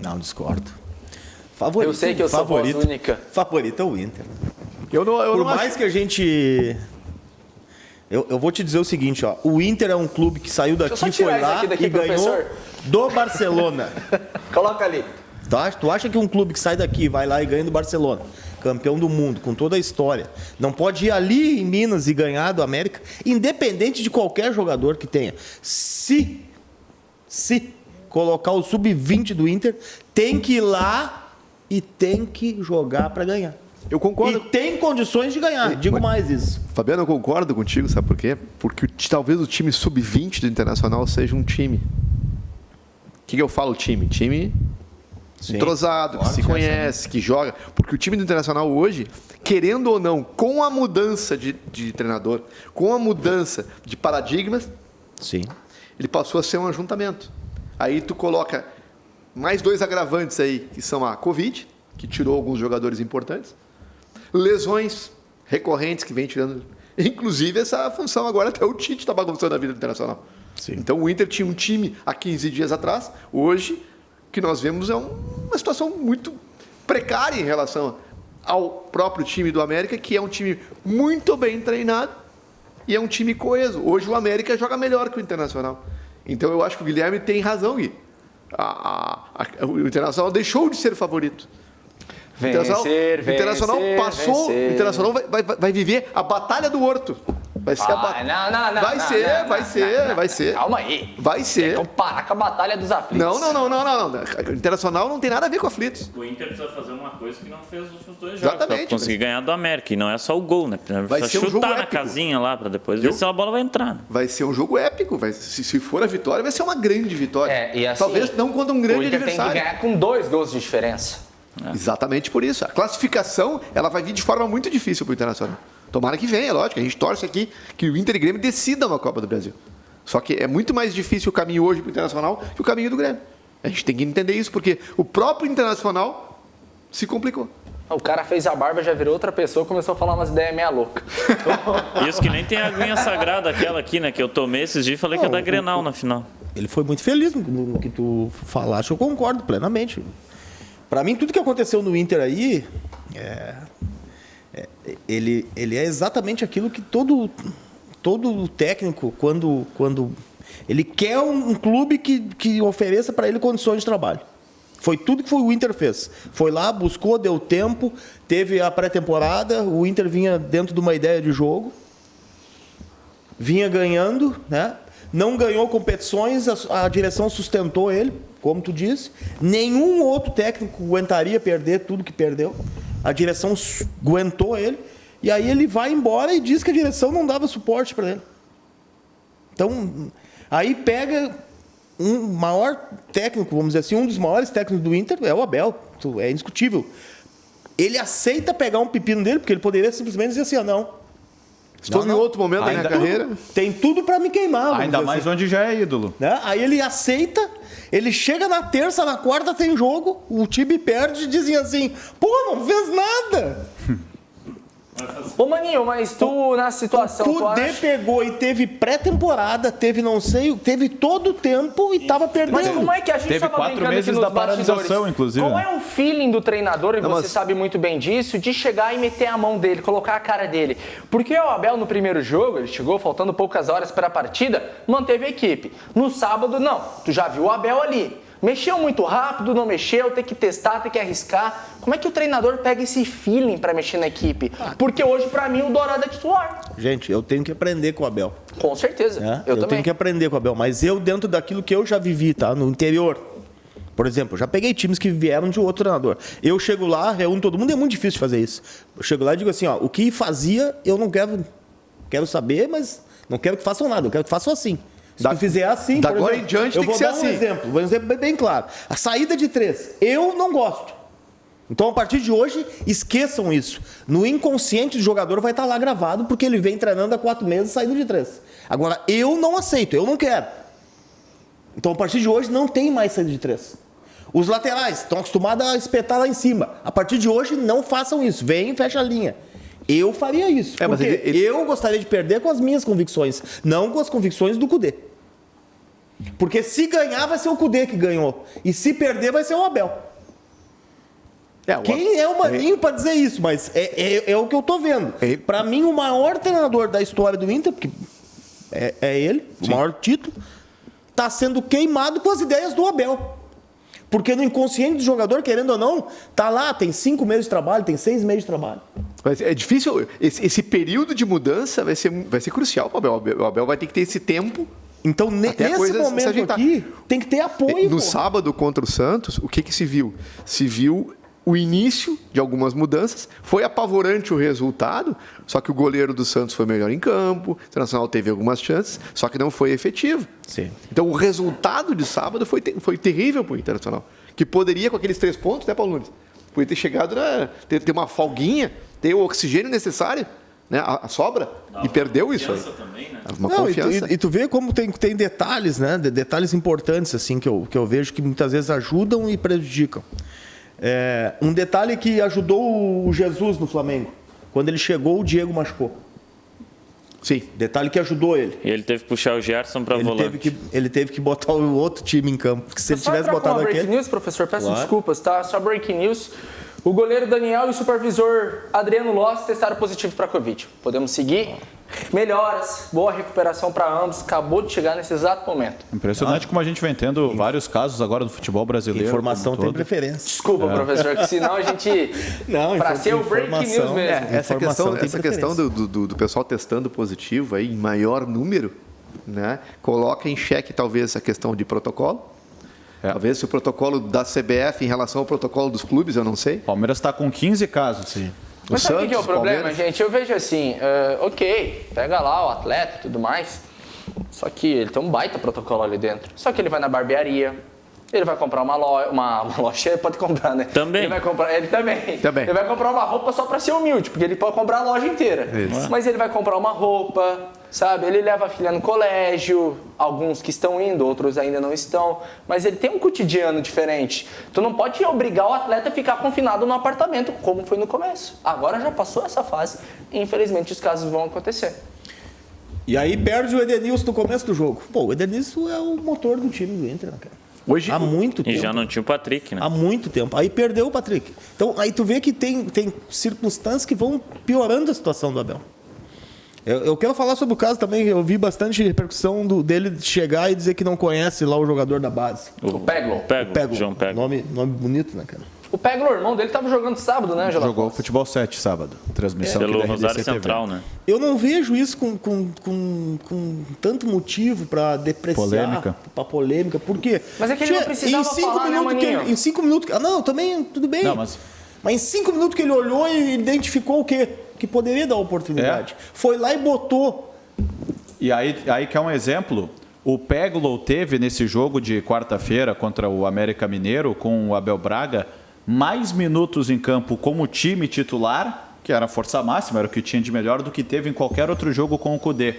Não, discordo. Favorito, eu sei que eu sou voz única. Favorito é o Inter. Por mais que a gente... Eu vou te dizer o seguinte, ó. O Inter é um clube que saiu daqui, foi lá e ganhou do Barcelona. Coloca ali. Tu acha que um clube que sai daqui, vai lá e ganha do Barcelona, campeão do mundo, com toda a história, não pode ir ali em Minas e ganhar do América, independente de qualquer jogador que tenha? Se colocar o sub-20 do Inter, tem que ir lá e tem que jogar para ganhar. Eu concordo. E tem condições de ganhar, digo mais isso. Fabiano, eu concordo contigo, sabe por quê? Porque talvez o time sub-20 do Internacional seja um time. O que eu falo time? Time entrosado, que se conhece, que joga. Porque o time do Internacional hoje, querendo ou não, com a mudança de treinador, com a mudança de paradigmas, ele passou a ser um ajuntamento. Aí tu coloca mais 2 agravantes aí, que são a Covid, que tirou alguns jogadores importantes, lesões recorrentes que vem tirando, inclusive essa função agora até o Tite está bagunçando a vida do Internacional. Então o Inter tinha um time há 15 dias atrás, hoje o que nós vemos é uma situação muito precária em relação ao próprio time do América, que é um time muito bem treinado e é um time coeso. Hoje o América joga melhor que o Internacional. Então eu acho que o Guilherme tem razão, Gui. O Internacional deixou de ser favorito. O Internacional passou. O Internacional vai viver a batalha do Horto. Vai ser a batalha. Vai ser. Calma aí. Vai ser. Então parar com a batalha dos aflitos. Não. O Internacional não tem nada a ver com aflitos. O Inter precisa fazer uma coisa que não fez nos últimos 2 jogos. Exatamente. Pra conseguir ganhar do América. E não é só o gol, né? Vai ser um jogo chutar na épico. casinha lá pra depois ver se a bola vai entrar. Né? Vai ser um jogo épico. Se for a vitória, vai ser uma grande vitória. E assim, talvez não contra um grande o Inter adversário. tem que ganhar com 2 gols de diferença. Exatamente por isso. A classificação ela vai vir de forma muito difícil para o Internacional. Tomara que venha, lógico. A gente torce aqui que o Inter e o Grêmio decidam a Copa do Brasil. Só que é muito mais difícil o caminho hoje para o Internacional que o caminho do Grêmio. A gente tem que entender isso, porque o próprio Internacional se complicou. O cara fez a barba, já virou outra pessoa e começou a falar umas ideias meia louca. Isso que nem tem a aguinha sagrada aquela aqui, né? Que eu tomei esses dias e falei que ia dar Grenal na final. Ele foi muito feliz no que tu falaste, eu concordo plenamente. Para mim, tudo que aconteceu no Inter aí, ele é exatamente aquilo que todo técnico, quando ele quer um clube que ofereça para ele condições de trabalho. Foi tudo que o Inter fez. Foi lá, buscou, deu tempo, teve a pré-temporada, o Inter vinha dentro de uma ideia de jogo, vinha ganhando, né? Não ganhou competições, a direção sustentou ele, como tu disse. Nenhum outro técnico aguentaria perder tudo que perdeu. A direção aguentou ele. E aí ele vai embora e diz que a direção não dava suporte para ele. Então, aí pega um maior técnico, vamos dizer assim, um dos maiores técnicos do Inter é o Abel. É indiscutível. Ele aceita pegar um pepino dele, porque ele poderia simplesmente dizer assim, não. Se for em outro momento da minha carreira... Tem tudo para me queimar. Ainda mais assim. onde já é ídolo. Né? Aí ele aceita, ele chega na terça, na quarta tem jogo, o time perde e dizem assim, pô, não fez nada. Ô Maninho, mas tu na situação... O Kudê pegou e teve pré-temporada, teve não sei, teve todo o tempo e tava perdendo. Mas como é que a gente teve tava 4 meses da paralisação, inclusive. Qual é o feeling do treinador, e você sabe muito bem disso, de chegar e meter a mão dele, colocar a cara dele? Porque o Abel no primeiro jogo, ele chegou faltando poucas horas para a partida, manteve a equipe. No sábado, não. Tu já viu o Abel ali. Mexeu muito rápido, não mexeu, tem que testar, tem que arriscar. Como é que o treinador pega esse feeling para mexer na equipe? Porque hoje, para mim, o Dourado é titular. Gente, eu tenho que aprender com o Abel. Com certeza. Eu também. Tenho que aprender com o Abel, mas eu dentro daquilo que eu já vivi, tá? No interior. Por exemplo, eu já peguei times que vieram de outro treinador. Eu chego lá, reúno todo mundo, é muito difícil de fazer isso. Eu chego lá e digo assim, ó, o que fazia, eu não quero saber, mas não quero que façam nada, eu quero que façam assim. Se tu fizer assim, da agora em diante tem que ser assim. Vou dar um exemplo bem claro. A saída de 3, eu não gosto. Então, a partir de hoje, esqueçam isso. No inconsciente do jogador vai estar lá gravado, porque ele vem treinando há 4 meses saindo de 3. Agora, eu não aceito, eu não quero. Então, a partir de hoje, não tem mais saída de 3. Os laterais estão acostumados a espetar lá em cima. A partir de hoje, não façam isso. Vem e fecha a linha. Eu faria isso. Porque eu gostaria de perder com as minhas convicções, não com as convicções do Kudê. Porque se ganhar, vai ser o Kudê que ganhou. E se perder, vai ser o Abel. Quem é o Maninho para dizer isso? Mas é o que eu tô vendo. Para mim, o maior treinador da história do Inter, porque é ele, o maior título, está sendo queimado com as ideias do Abel. Porque no inconsciente do jogador, querendo ou não, tá lá, tem 5 meses de trabalho, tem 6 meses de trabalho. É difícil, esse período de mudança vai ser crucial para o Abel. O Abel vai ter que ter esse tempo. Então, nesse momento aqui, tem que ter apoio. No sábado contra o Santos, o que se viu? Se viu o início de algumas mudanças, foi apavorante o resultado, só que o goleiro do Santos foi melhor em campo, o Internacional teve algumas chances, só que não foi efetivo. Sim. Então, o resultado de sábado foi terrível para o Internacional, que poderia, com aqueles 3 pontos, né, Paulo Nunes? Poderia ter chegado, ter uma folguinha, ter o oxigênio necessário, né, a sobra, e perdeu isso aí. Também, né? Uma confiança. E tu vê como tem detalhes, né? Detalhes importantes assim que eu vejo que muitas vezes ajudam e prejudicam. Um detalhe que ajudou o Jesus no Flamengo. Quando ele chegou, o Diego machucou. Sim. Detalhe que ajudou ele. E ele teve que puxar o Gerson para volante. Ele teve que botar o outro time em campo. Porque se ele tivesse botado aquele... breaking news, professor, peço desculpas, tá? Só breaking news. O goleiro Daniel e o supervisor Adriano Loss testaram positivo para Covid. Podemos seguir. melhoras, boa recuperação para ambos, acabou de chegar nesse exato momento. Impressionante como a gente vem tendo vários casos agora no futebol brasileiro. Informação tem preferência. Desculpa, professor, que senão a gente... para ser o break news mesmo. Essa questão do pessoal testando positivo aí, em maior número, né, coloca em xeque talvez a questão de protocolo. Talvez se o protocolo da CBF em relação ao protocolo dos clubes, eu não sei. Palmeiras está com 15 casos, sim. Mas sabe o que é o problema, gente? Eu vejo assim, ok, pega lá o atleta e tudo mais, só que ele tem um baita protocolo ali dentro. Só que ele vai na barbearia, ele vai comprar uma loja, ele pode comprar, né? Também. Ele também. Ele vai comprar uma roupa só para ser humilde, porque ele pode comprar a loja inteira. Isso. Mas ele vai comprar uma roupa, sabe? Ele leva a filha no colégio, alguns que estão indo, outros ainda não estão. Mas ele tem um cotidiano diferente. Tu não pode obrigar o atleta a ficar confinado no apartamento, como foi no começo. Agora já passou essa fase e infelizmente os casos vão acontecer. E aí perde o Edenilson no começo do jogo. Pô, o Edenilson é o motor do time do Inter, né, cara? Hoje, há muito tempo. E já não tinha o Patrick, né? Há muito tempo. Aí perdeu o Patrick. Então, aí tu vê que tem circunstâncias que vão piorando a situação do Abel. Eu quero falar sobre o caso também. Eu vi bastante repercussão dele chegar e dizer que não conhece lá o jogador da base. O Peglo. João Peglo. Nome bonito, né, cara? O Peglo, o irmão dele, estava jogando sábado, né, Jolafos? Jogou Futebol 7 sábado. Transmissão pelo aqui da Rosário RDC Central, TV. né? Eu não vejo isso com tanto motivo para depreciar, para polêmica. Por quê? Mas é que ele não precisava falar, né, Maninho? Em 5 minutos... Não, também tudo bem. Não, mas em 5 minutos que ele olhou e identificou o quê? Que poderia dar oportunidade. Foi lá e botou. E aí que é um exemplo. O Peglo teve nesse jogo de quarta-feira contra o América Mineiro com o Abel Braga mais minutos em campo como time titular, que era a força máxima, era o que tinha de melhor, do que teve em qualquer outro jogo com o Cudê.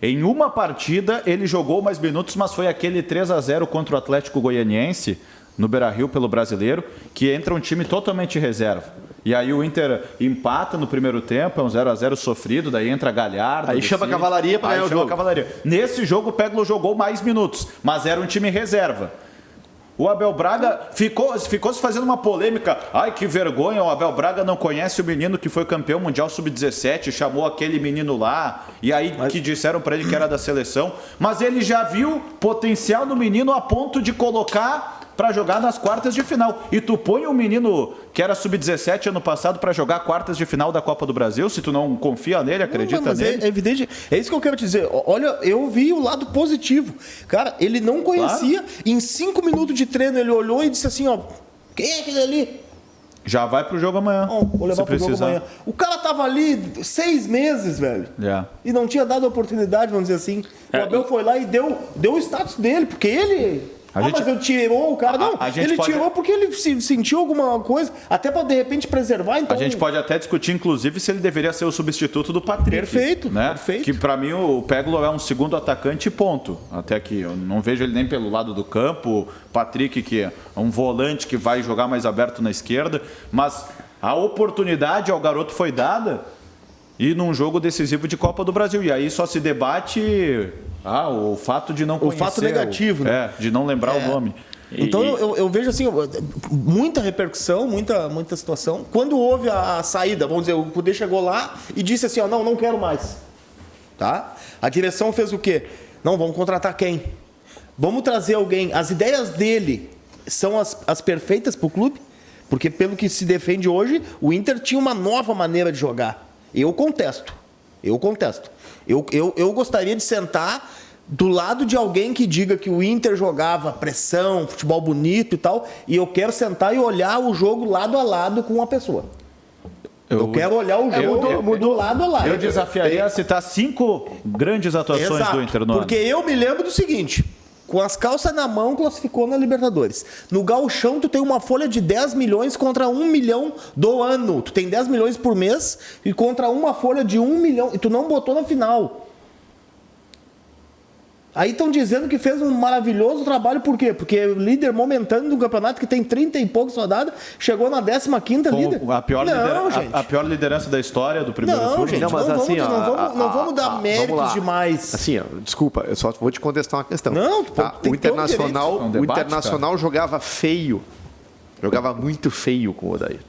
Em uma partida ele jogou mais minutos, mas foi aquele 3-0 contra o Atlético Goianiense no Beira-Rio pelo Brasileiro, que entra um time totalmente reserva. E aí o Inter empata no primeiro tempo, é um 0-0 sofrido, daí entra Galhardo. Aí chama a cavalaria para ganhar o jogo. Nesse jogo o Peglo jogou mais minutos, mas era um time reserva. O Abel Braga ficou se fazendo uma polêmica. Ai, que vergonha, o Abel Braga não conhece o menino que foi campeão mundial sub-17, chamou aquele menino lá, e aí que disseram para ele que era da seleção. Mas ele já viu potencial no menino a ponto de colocar para jogar nas quartas de final. E tu põe um menino que era sub-17 ano passado para jogar quartas de final da Copa do Brasil, se tu não confia nele, acredita nele? É evidente, é isso que eu quero te dizer. Olha, eu vi o lado positivo. Cara, ele não conhecia, em 5 minutos de treino ele olhou e disse assim, ó, quem é aquele ali? Já vai pro jogo amanhã. Vou levar pro jogo amanhã. O cara tava ali 6 meses, velho. E não tinha dado oportunidade, vamos dizer assim. O Abel foi lá e deu o status dele, porque ele... mas ele tirou o cara. Não, ele tirou porque ele sentiu alguma coisa, até para de repente preservar. Então... A gente pode até discutir, inclusive, se ele deveria ser o substituto do Patrick. Perfeito, né? perfeito. Que para mim o Peglo é um segundo atacante, ponto. Até que eu não vejo ele nem pelo lado do campo. Patrick, que é um volante que vai jogar mais aberto na esquerda. Mas a oportunidade ao garoto foi dada e num jogo decisivo de Copa do Brasil. E aí só se debate... o fato de não conhecer. O fato negativo, né? De não lembrar o nome. Então eu vejo assim, muita repercussão, muita situação. Quando houve a saída, vamos dizer, o Cudê chegou lá e disse assim, ó, não quero mais. Tá? A direção fez o quê? Não, vamos contratar quem? Vamos trazer alguém. As ideias dele são as perfeitas para o clube, porque pelo que se defende hoje, o Inter tinha uma nova maneira de jogar. Eu contesto. Eu gostaria de sentar do lado de alguém que diga que o Inter jogava pressão, futebol bonito e tal, e eu quero sentar e olhar o jogo lado a lado com uma pessoa. Eu quero olhar o jogo do lado a lado. Eu desafiaria a citar 5 grandes atuações do Inter no ano. Porque eu me lembro do seguinte... Com as calças na mão, classificou na Libertadores. No Gauchão, tu tem uma folha de 10 milhões contra 1 milhão do ano. Tu tem 10 milhões por mês e contra uma folha de 1 milhão. E tu não botou na final. Aí estão dizendo que fez um maravilhoso trabalho, por quê? Porque o líder momentâneo do campeonato, que tem 30 e poucos rodadas, chegou na 15ª líder. A pior liderança da história do primeiro turno. Gente, não vamos dar méritos demais. Assim, desculpa, eu só vou te contestar uma questão. O Internacional jogava feio. Jogava muito feio com o Odair.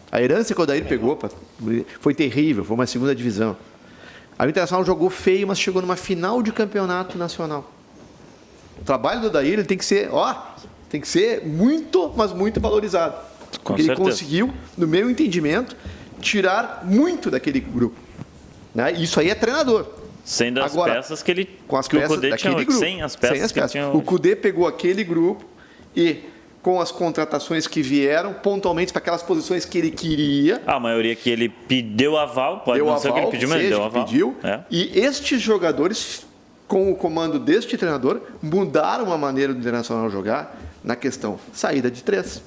A herança que o Odair pegou foi terrível, foi uma segunda divisão. Aí o Internacional jogou feio, mas chegou numa final de campeonato nacional. O trabalho do Odair, ele tem que ser muito, mas muito valorizado. Porque ele conseguiu, no meu entendimento, tirar muito daquele grupo. Né? Isso aí é treinador. Sem das peças que ele com as peças o Cudê tinha hoje. Sem as peças que ele tinha hoje. O Cudê pegou aquele grupo e, com as contratações que vieram, pontualmente para aquelas posições que ele queria. A maioria que ele pediu aval, pode não ser o que ele pediu, mas ele deu aval. E estes jogadores, com o comando deste treinador, mudaram a maneira do Internacional jogar na questão saída de 3,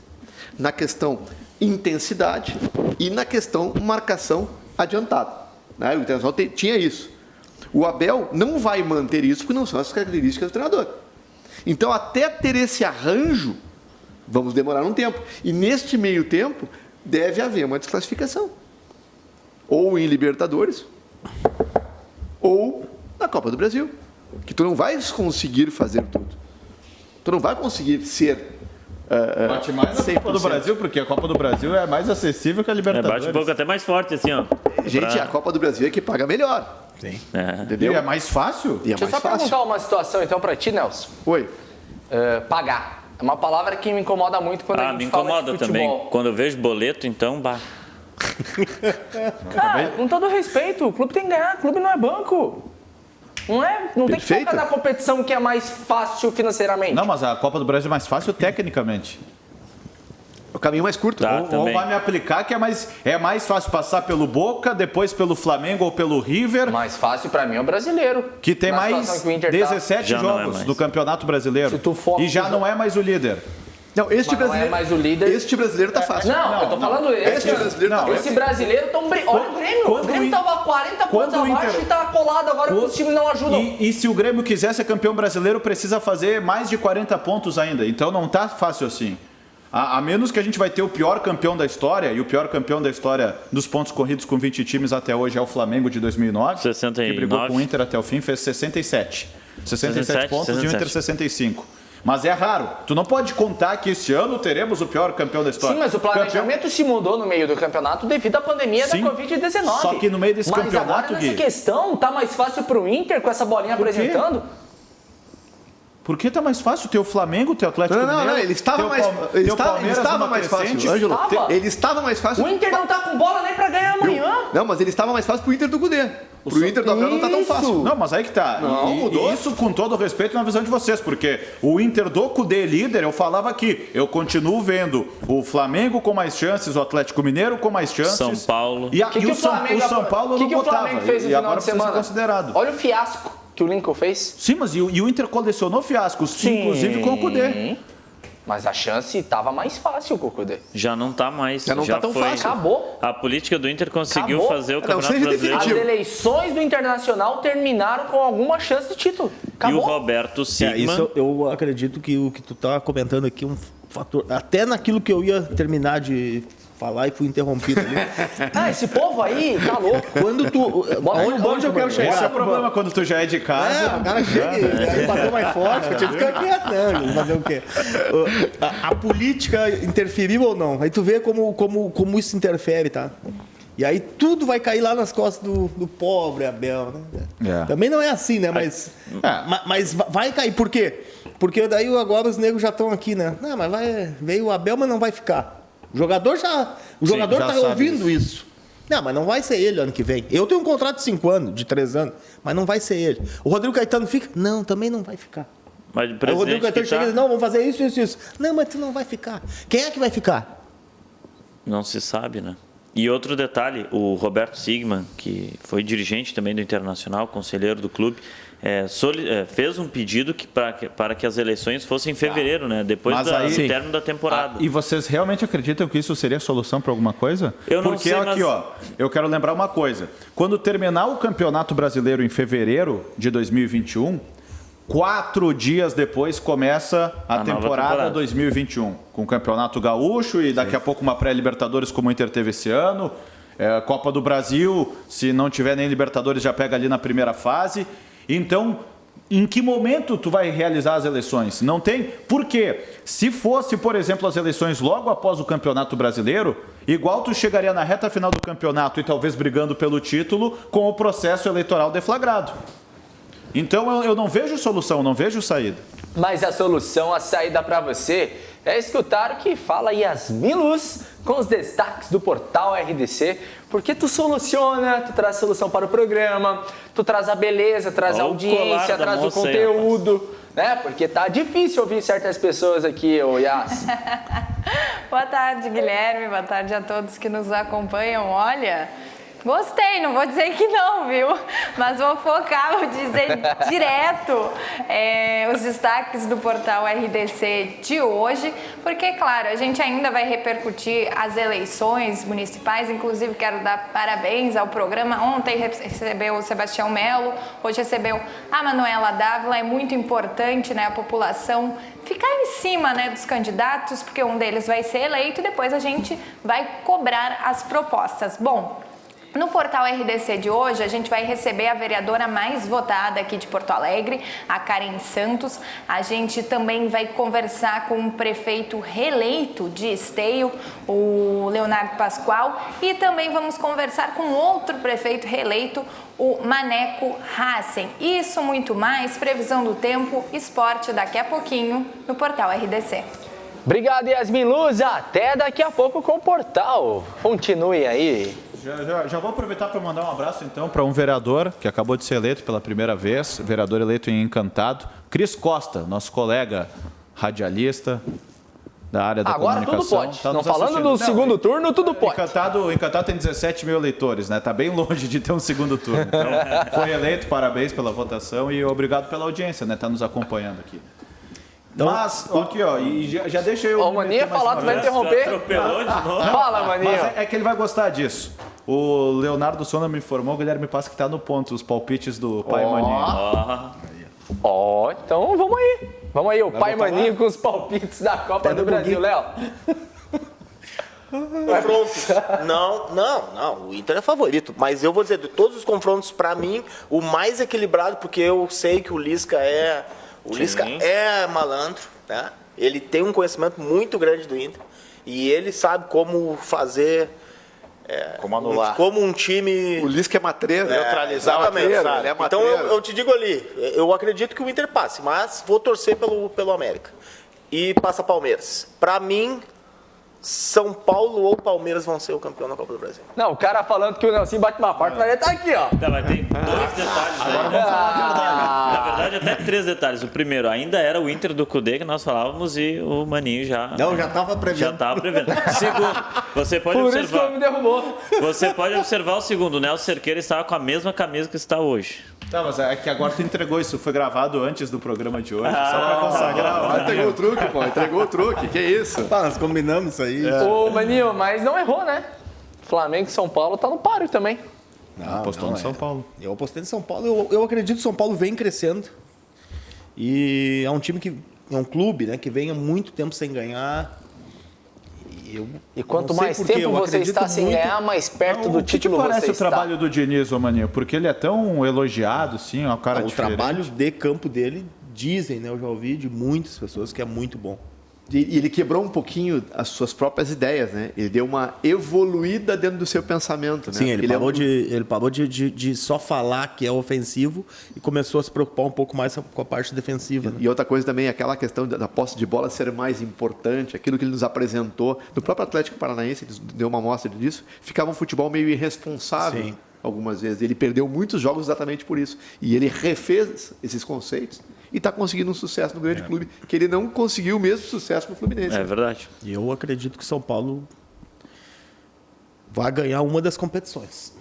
na questão intensidade e na questão marcação adiantada. Né? O Internacional tinha isso. O Abel não vai manter isso porque não são as características do treinador. Então, até ter esse arranjo, vamos demorar um tempo. E neste meio tempo, deve haver uma desclassificação. Ou em Libertadores, ou na Copa do Brasil. Que tu não vais conseguir fazer tudo. Tu não vai conseguir ser... Bate mais na Copa do Brasil, porque a Copa do Brasil é mais acessível que a Libertadores. Bate um pouco até mais forte, assim, ó. Gente, a Copa do Brasil é que paga melhor. Sim. Entendeu? E é mais fácil? Deixa eu só perguntar uma situação, então, para ti, Nelson. Oi. Pagar. É uma palavra que me incomoda muito quando a gente fala de futebol. Me incomoda também. Quando eu vejo boleto, então, com todo respeito, o clube tem que ganhar, o clube não é banco. Não tem que focar na competição que é mais fácil financeiramente. Não, mas a Copa do Brasil é mais fácil tecnicamente. O caminho mais curto. Ou vai me aplicar que é mais fácil passar pelo Boca, depois pelo Flamengo ou pelo River. Mais fácil para mim é o brasileiro. Que tem mais 17 jogos do Campeonato Brasileiro. E já não é mais o líder. Não, este brasileiro. Não é mais o líder. Este brasileiro tá fácil. Não, eu tô falando esse brasileiro. Esse brasileiro tão olha o Grêmio. O Grêmio tava 40 pontos abaixo e tá colado agora porque os times não ajudam. E se o Grêmio quiser ser campeão brasileiro, precisa fazer mais de 40 pontos ainda. Então não tá fácil assim. A menos que a gente vai ter o pior campeão da história, e o pior campeão da história dos pontos corridos com 20 times até hoje é o Flamengo de 2009, 69. que brigou com o Inter até o fim, fez 67 pontos 67. E o Inter 65. Mas é raro. Tu não pode contar que esse ano teremos o pior campeão da história. Sim, mas o planejamento se mudou no meio do campeonato devido à pandemia da Covid-19. Só que no meio desse campeonato... Mas agora nessa questão, tá mais fácil pro Inter com essa bolinha apresentando? Por que tá mais fácil ter o Flamengo, ter o Atlético Mineiro? Não, ele estava mais fácil, Ângelo. Ele estava mais fácil. O Inter não tá com bola nem pra ganhar amanhã. Não, mas ele estava mais fácil pro Inter do Cudê. Pro Inter do Abel não tá tão fácil. Não, mas aí que tá. Não, mudou. Isso com todo o respeito na visão de vocês, porque o Inter do Cudê líder, eu falava aqui, eu continuo vendo o Flamengo com mais chances, o Atlético Mineiro com mais chances. São Paulo. E o São Paulo não botava. O que o Flamengo fez no final de semana? Considerado. Olha o fiasco que o Lincoln fez. Sim, mas e o Inter colecionou fiascos, inclusive com o Cudê. Mas a chance estava mais fácil com o Cudê. Já não está mais. Já não está tão fácil. Acabou. A política do Inter conseguiu fazer o Campeonato Brasileiro. As eleições do Internacional terminaram com alguma chance de título. Acabou. E o Roberto Sigma... Isso eu acredito que o que tu tá comentando aqui é um fator... Até naquilo que eu ia terminar de falar e fui interrompido ali. Esse povo aí tá louco. Quando tu... Onde eu quero chegar? Esse é o problema quando tu já é de casa. O cara chega e aí bateu mais forte. Eu tive que ficar quieto, né? Fazer o quê? A política interferiu ou não? Aí tu vê como isso interfere, tá? E aí tudo vai cair lá nas costas do pobre Abel, né? Também não é assim, né? Mas vai cair. Por quê? Porque daí agora os negros já estão aqui, né? Não, mas veio o Abel, mas não vai ficar. O jogador já está ouvindo isso. Não, mas não vai ser ele ano que vem. Eu tenho um contrato de 5 anos, de 3 anos, mas não vai ser ele. O Rodrigo Caetano fica? Não, também não vai ficar. Mas o Rodrigo Caetano chega e diz, não, vamos fazer isso. Não, mas tu não vai ficar. Quem é que vai ficar? Não se sabe, né? E outro detalhe, o Roberto Sigma, que foi dirigente também do Internacional, conselheiro do clube, fez um pedido para que as eleições fossem em fevereiro, né? Depois do término da temporada. E vocês realmente acreditam que isso seria a solução para alguma coisa? Eu não sei, aqui, eu quero lembrar uma coisa. Quando terminar o Campeonato Brasileiro em fevereiro de 2021, 4 dias depois começa a temporada 2021, com o Campeonato Gaúcho e daqui a pouco uma pré-Libertadores como o Inter teve esse ano. Copa do Brasil, se não tiver nem Libertadores, já pega ali na primeira fase. Então, Em que momento tu vai realizar as eleições? Não tem. Por quê? Se fosse, por exemplo, as eleições logo após o Campeonato Brasileiro, igual tu chegaria na reta final do campeonato e talvez brigando pelo título com o processo eleitoral deflagrado. Então eu não vejo solução, não vejo saída. Mas a solução, a saída para você é escutar o que fala Yasmin Luz com os destaques do portal RDC, porque tu soluciona, tu traz solução para o programa, tu traz a beleza, traz a audiência, traz o conteúdo, né? Porque tá difícil ouvir certas pessoas aqui, ô Yas. Boa tarde, Guilherme, boa tarde a todos que nos acompanham. Olha, gostei, não vou dizer que não, viu? Mas vou focar, vou dizer direto os destaques do portal RDC de hoje, porque, claro, a gente ainda vai repercutir as eleições municipais, inclusive quero dar parabéns ao programa. Ontem recebeu o Sebastião Melo, hoje recebeu a Manuela Dávila. É muito importante, né, a população ficar em cima, né, dos candidatos, porque um deles vai ser eleito e depois a gente vai cobrar as propostas. Bom, no portal RDC de hoje, a gente vai receber a vereadora mais votada aqui de Porto Alegre, a Karen Santos. A gente também vai conversar com o prefeito reeleito de Esteio, o Leonardo Pascoal. E também vamos conversar com outro prefeito reeleito, o Maneco Hassen. Isso, muito mais, previsão do tempo, esporte daqui a pouquinho no portal RDC. Obrigado, Yasmin Luz. Até daqui a pouco com o portal. Continue aí. Já vou aproveitar para mandar um abraço, então, para um vereador que acabou de ser eleito pela primeira vez, vereador eleito em Encantado, Cris Costa, nosso colega radialista da área da comunicação. Agora tudo pode. Tá não falando do segundo turno, tudo pode. Encantado tem 17 mil eleitores, né? Tá bem longe de ter um segundo turno. Então, foi eleito, parabéns pela votação e obrigado pela audiência, né? Tá nos acompanhando aqui. Então, mas, aqui, ó, e já deixa eu... O Maninho ia falar, tu vai interromper. Atropelou de novo. Fala, Maninho. Mas é que ele vai gostar disso. O Leonardo Sona me informou, o Guilherme Passa, que tá no ponto, os palpites do Pai Maninho. Então vamos aí. Vamos aí, o Pai Maninho com os palpites da Copa do Brasil, Léo. Confrontos. Não, o Inter é favorito. Mas eu vou dizer, de todos os confrontos, para mim, o mais equilibrado, porque eu sei que o Lisca é malandro, né? Ele tem um conhecimento muito grande do Inter e ele sabe como fazer, como anular, como um time. O Lisca é matreiro, neutralizar. Exatamente. Ele é então eu te digo ali, eu acredito que o Inter passe, mas vou torcer pelo América e passa Palmeiras. Para mim, São Paulo ou Palmeiras vão ser o campeão da Copa do Brasil. Não, o cara falando que o Nelson bate uma porta, mas ele tá aqui, ó. Tá, mas tem dois detalhes. Agora vamos falar a verdade. Na verdade, até 3 detalhes. O primeiro, ainda era o Inter do Cudê que nós falávamos e o Maninho já... Não, já tava prevendo. Já tava prevendo. Segundo, você pode Por observar... isso que ele me derrubou. Você pode observar o segundo. O Nelson Cerqueira estava com a mesma camisa que está hoje. Tá, mas é que agora tu entregou isso. Foi gravado antes do programa de hoje, só pra consagrar. Entregou o truque, pô. Entregou o truque. Que isso? Pá, nós combinamos isso aí. Ô, Maninho, mas não errou, né? Flamengo e São Paulo tá no páreo também. Não, apostou no São Paulo. Eu apostei no São Paulo. Eu acredito que o São Paulo vem crescendo. E é um time que... É um clube, né? Que vem há muito tempo sem ganhar. E quanto mais tempo você está sem ganhar, mais perto do título você está. O que parece o trabalho do Diniz, ô Maninho? Porque ele é tão elogiado, assim, ó, cara diferente. O trabalho de campo dele, dizem, né? Eu já ouvi de muitas pessoas que é muito bom. E ele quebrou um pouquinho as suas próprias ideias, né? Ele deu uma evoluída dentro do seu pensamento, né? Sim, ele parou de só falar que é ofensivo e começou a se preocupar um pouco mais com a parte defensiva. Né? E outra coisa também, aquela questão da posse de bola ser mais importante, aquilo que ele nos apresentou. No próprio Atlético Paranaense, ele deu uma amostra disso, ficava um futebol meio irresponsável. Sim. Algumas vezes. Ele perdeu muitos jogos exatamente por isso. E ele refez esses conceitos e está conseguindo um sucesso no grande clube, que ele não conseguiu o mesmo sucesso no Fluminense. É verdade. E eu acredito que São Paulo vai ganhar uma das competições.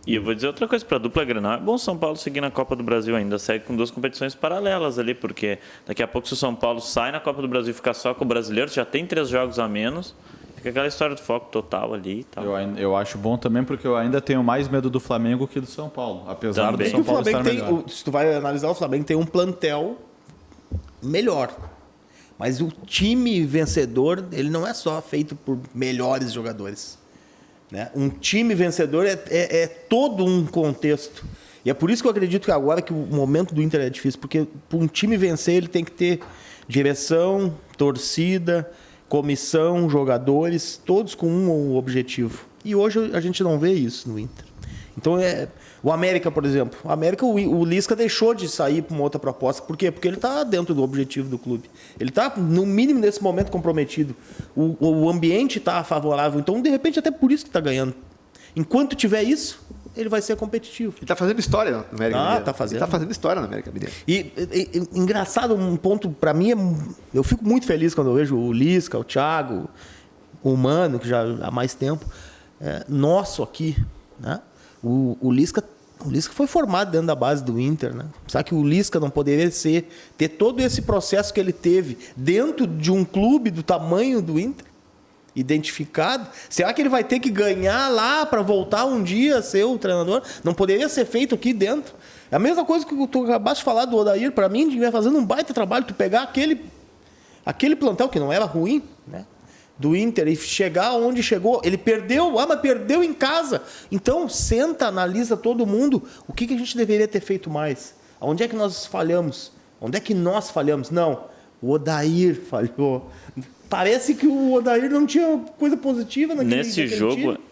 E eu vou dizer outra coisa, para a dupla Grenal, é bom São Paulo seguir na Copa do Brasil ainda, segue com 2 competições paralelas ali, porque daqui a pouco se o São Paulo sai na Copa do Brasil e ficar só com o brasileiro, já tem 3 jogos a menos, fica aquela história do foco total ali e tal. Eu acho bom também, porque eu ainda tenho mais medo do Flamengo que do São Paulo, apesar também. Do São Paulo estar melhor. Se tu vai analisar, o Flamengo tem um plantel melhor. Mas o time vencedor, ele não é só feito por melhores jogadores. Né? Um time vencedor é todo um contexto. E é por isso que eu acredito que agora que o momento do Inter é difícil, porque para um time vencer ele tem que ter direção, torcida, comissão, jogadores, todos com um objetivo. E hoje a gente não vê isso no Inter. Então, o América, por exemplo. O América, o Lisca deixou de sair para uma outra proposta. Por quê? Porque ele está dentro do objetivo do clube. Ele está, no mínimo, nesse momento, comprometido. O ambiente está favorável. Então, de repente, até por isso que está ganhando. Enquanto tiver isso, ele vai ser competitivo. Ele está fazendo história na América Mineiro. Está fazendo. Ele está fazendo história na América Mineiro. E engraçado, um ponto, para mim, eu fico muito feliz quando eu vejo o Lisca, o Thiago, o Mano, que já há mais tempo, nosso aqui, né? O Lisca foi formado dentro da base do Inter, né? Sabe que o Lisca não poderia ter todo esse processo que ele teve dentro de um clube do tamanho do Inter, identificado? Será que ele vai ter que ganhar lá para voltar um dia a ser o treinador? Não poderia ser feito aqui dentro? É a mesma coisa que tu acabaste de falar do Odair. Para mim, ele vai fazendo um baita trabalho, tu pegar aquele plantel que não era ruim, né? Do Inter e chegar onde chegou. Ele perdeu, mas perdeu em casa. Então, senta, analisa todo mundo. O que a gente deveria ter feito mais? Onde é que nós falhamos? Onde é que nós falhamos? Não, o Odair falhou. Parece que o Odair não tinha coisa positiva naquele time.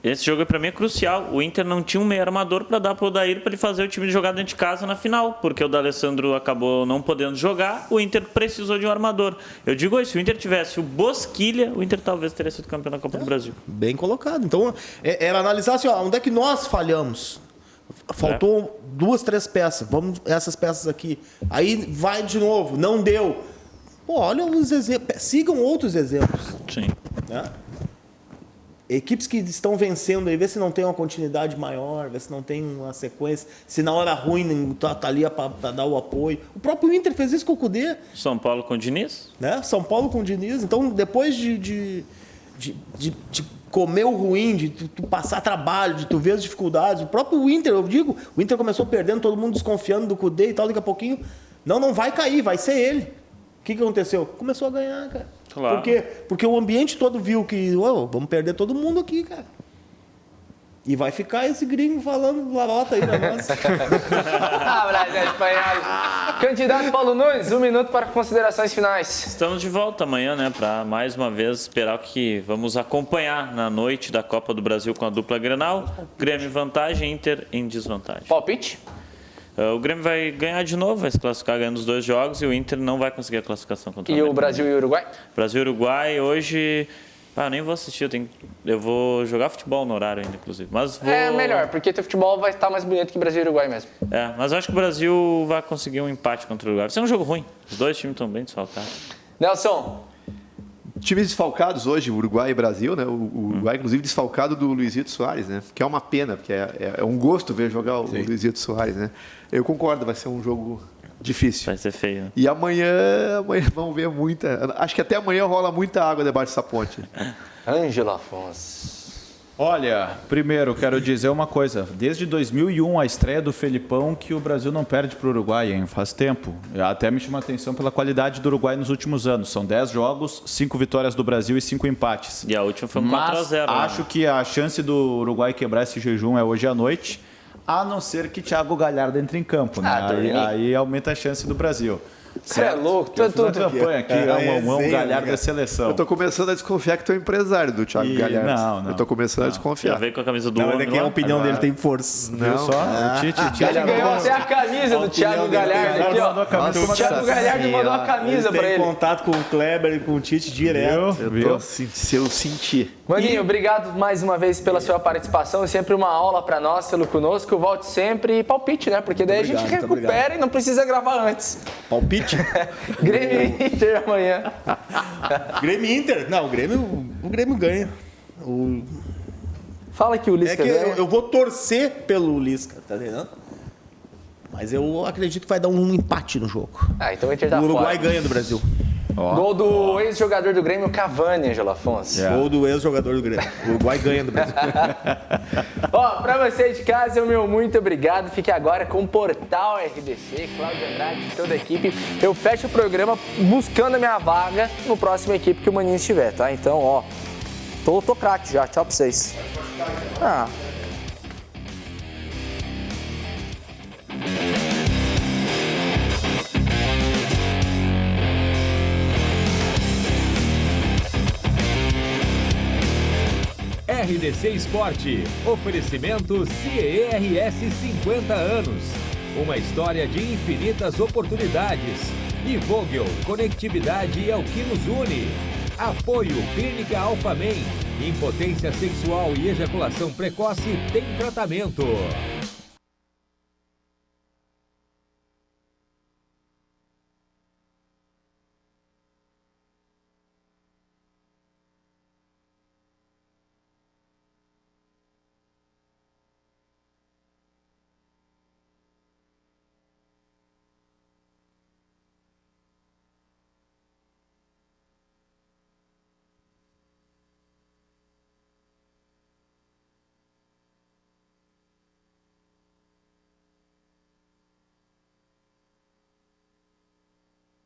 Esse jogo para mim é crucial. O Inter não tinha um meio armador para dar para o Odair para ele fazer o time jogar dentro de casa na final, porque o D'Alessandro acabou não podendo jogar, o Inter precisou de um armador. Eu digo isso, se o Inter tivesse o Bosquilha, o Inter talvez teria sido campeão da Copa do Brasil. Bem colocado. Então, era analisar assim, onde é que nós falhamos? Faltou 2, 3 peças. Vamos essas peças aqui. Aí vai de novo, não deu. Pô, olha os exemplos, sigam outros exemplos. Sim. Né? Equipes que estão vencendo aí, vê se não tem uma continuidade maior, vê se não tem uma sequência, se na hora ruim tá ali para dar o apoio. O próprio Inter fez isso com o Cudê. São Paulo com o Diniz? Né? São Paulo com o Diniz. Então, depois de comer o ruim, de tu passar trabalho, de tu ver as dificuldades, o próprio Inter, eu digo, o Inter começou perdendo, todo mundo desconfiando do Cudê e tal, daqui a pouquinho, não vai cair, vai ser ele. O que aconteceu? Começou a ganhar, cara. Claro. Por quê? Porque o ambiente todo viu que vamos perder todo mundo aqui, cara. E vai ficar esse gringo falando larota aí na nossa. Brasil espanhol. Candidato Paulo Nunes, 1 minuto para considerações finais. Estamos de volta amanhã, né? Para mais uma vez esperar que vamos acompanhar na noite da Copa do Brasil com a dupla Grenal. Grêmio em vantagem, Inter em desvantagem. Palpite? O Grêmio vai ganhar de novo, vai se classificar ganhando os 2 jogos e o Inter não vai conseguir a classificação contra o América. E o Brasil e o Uruguai? Brasil e Uruguai hoje... eu nem vou assistir, eu vou jogar futebol no horário ainda, inclusive. Mas vou... É melhor, porque teu futebol vai estar mais bonito que Brasil e Uruguai mesmo. Mas eu acho que o Brasil vai conseguir um empate contra o Uruguai. Vai ser um jogo ruim, os 2 times estão bem desfalcados. Nelson? Times desfalcados hoje, Uruguai e Brasil, né? O Uruguai, inclusive, desfalcado do Luizito Soares, né? Que é uma pena, porque é um gosto ver jogar o Luizito Soares, né? Eu concordo, vai ser um jogo difícil. Vai ser feio. Né? E amanhã vamos ver muita... Acho que até amanhã rola muita água debaixo dessa ponte. Ângelo Afonso. Olha, primeiro quero dizer uma coisa. Desde 2001, a estreia do Felipão, que o Brasil não perde para o Uruguai, hein? Faz tempo. Até me chama a atenção pela qualidade do Uruguai nos últimos anos. São 10 jogos, 5 vitórias do Brasil e 5 empates. E a última foi um 4-0. Acho que a chance do Uruguai quebrar esse jejum é hoje à noite, a não ser que Thiago Galhardo entre em campo, né? Aí aumenta a chance do Brasil. Você é louco, tu é tudo. Campanha aqui, um Galhardo da seleção. Eu tô começando a desconfiar que tu é empresário do Thiago Galhardo. Não. Eu tô começando a desconfiar. Já veio com a camisa do homem. É que a opinião dele tem força. Viu só? O Tite ele ganhou até a camisa do Thiago Galhardo aqui, ó. O Thiago Galhardo mandou a camisa pra ele. Tem contato com o Kleber e com o Tite direto. Se eu sentir. Maninho, obrigado mais uma vez pela sua participação. É sempre uma aula pra nós, pelo conosco. Volte sempre e palpite, né? Porque daí a gente recupera e não precisa gravar antes. Palpite? Grêmio e Inter amanhã. Grêmio e Inter? Não, o Grêmio ganha. Fala que o Lisca ganha. Eu vou torcer pelo Lisca, tá entendendo? Mas eu acredito que vai dar um empate no jogo. Então o Inter tá fora. O Uruguai fora. ganha do Brasil. Gol do ex-jogador do Grêmio, Cavani, Ângelo Afonso. Gol do ex-jogador do Grêmio. O Uruguai ganha do Brasil. Pra você de casa, meu muito obrigado. Fique agora com o Portal RDC, Cláudio Andrade e toda a equipe. Eu fecho o programa buscando a minha vaga no próximo equipe que o Maninho estiver, tá? Então, tô craque já. Tchau pra vocês. RDC Esporte. Oferecimento CERS 50 anos. Uma história de infinitas oportunidades. E Vogel, conectividade é o que nos une. Apoio Clínica Alphamen. Impotência sexual e ejaculação precoce tem tratamento.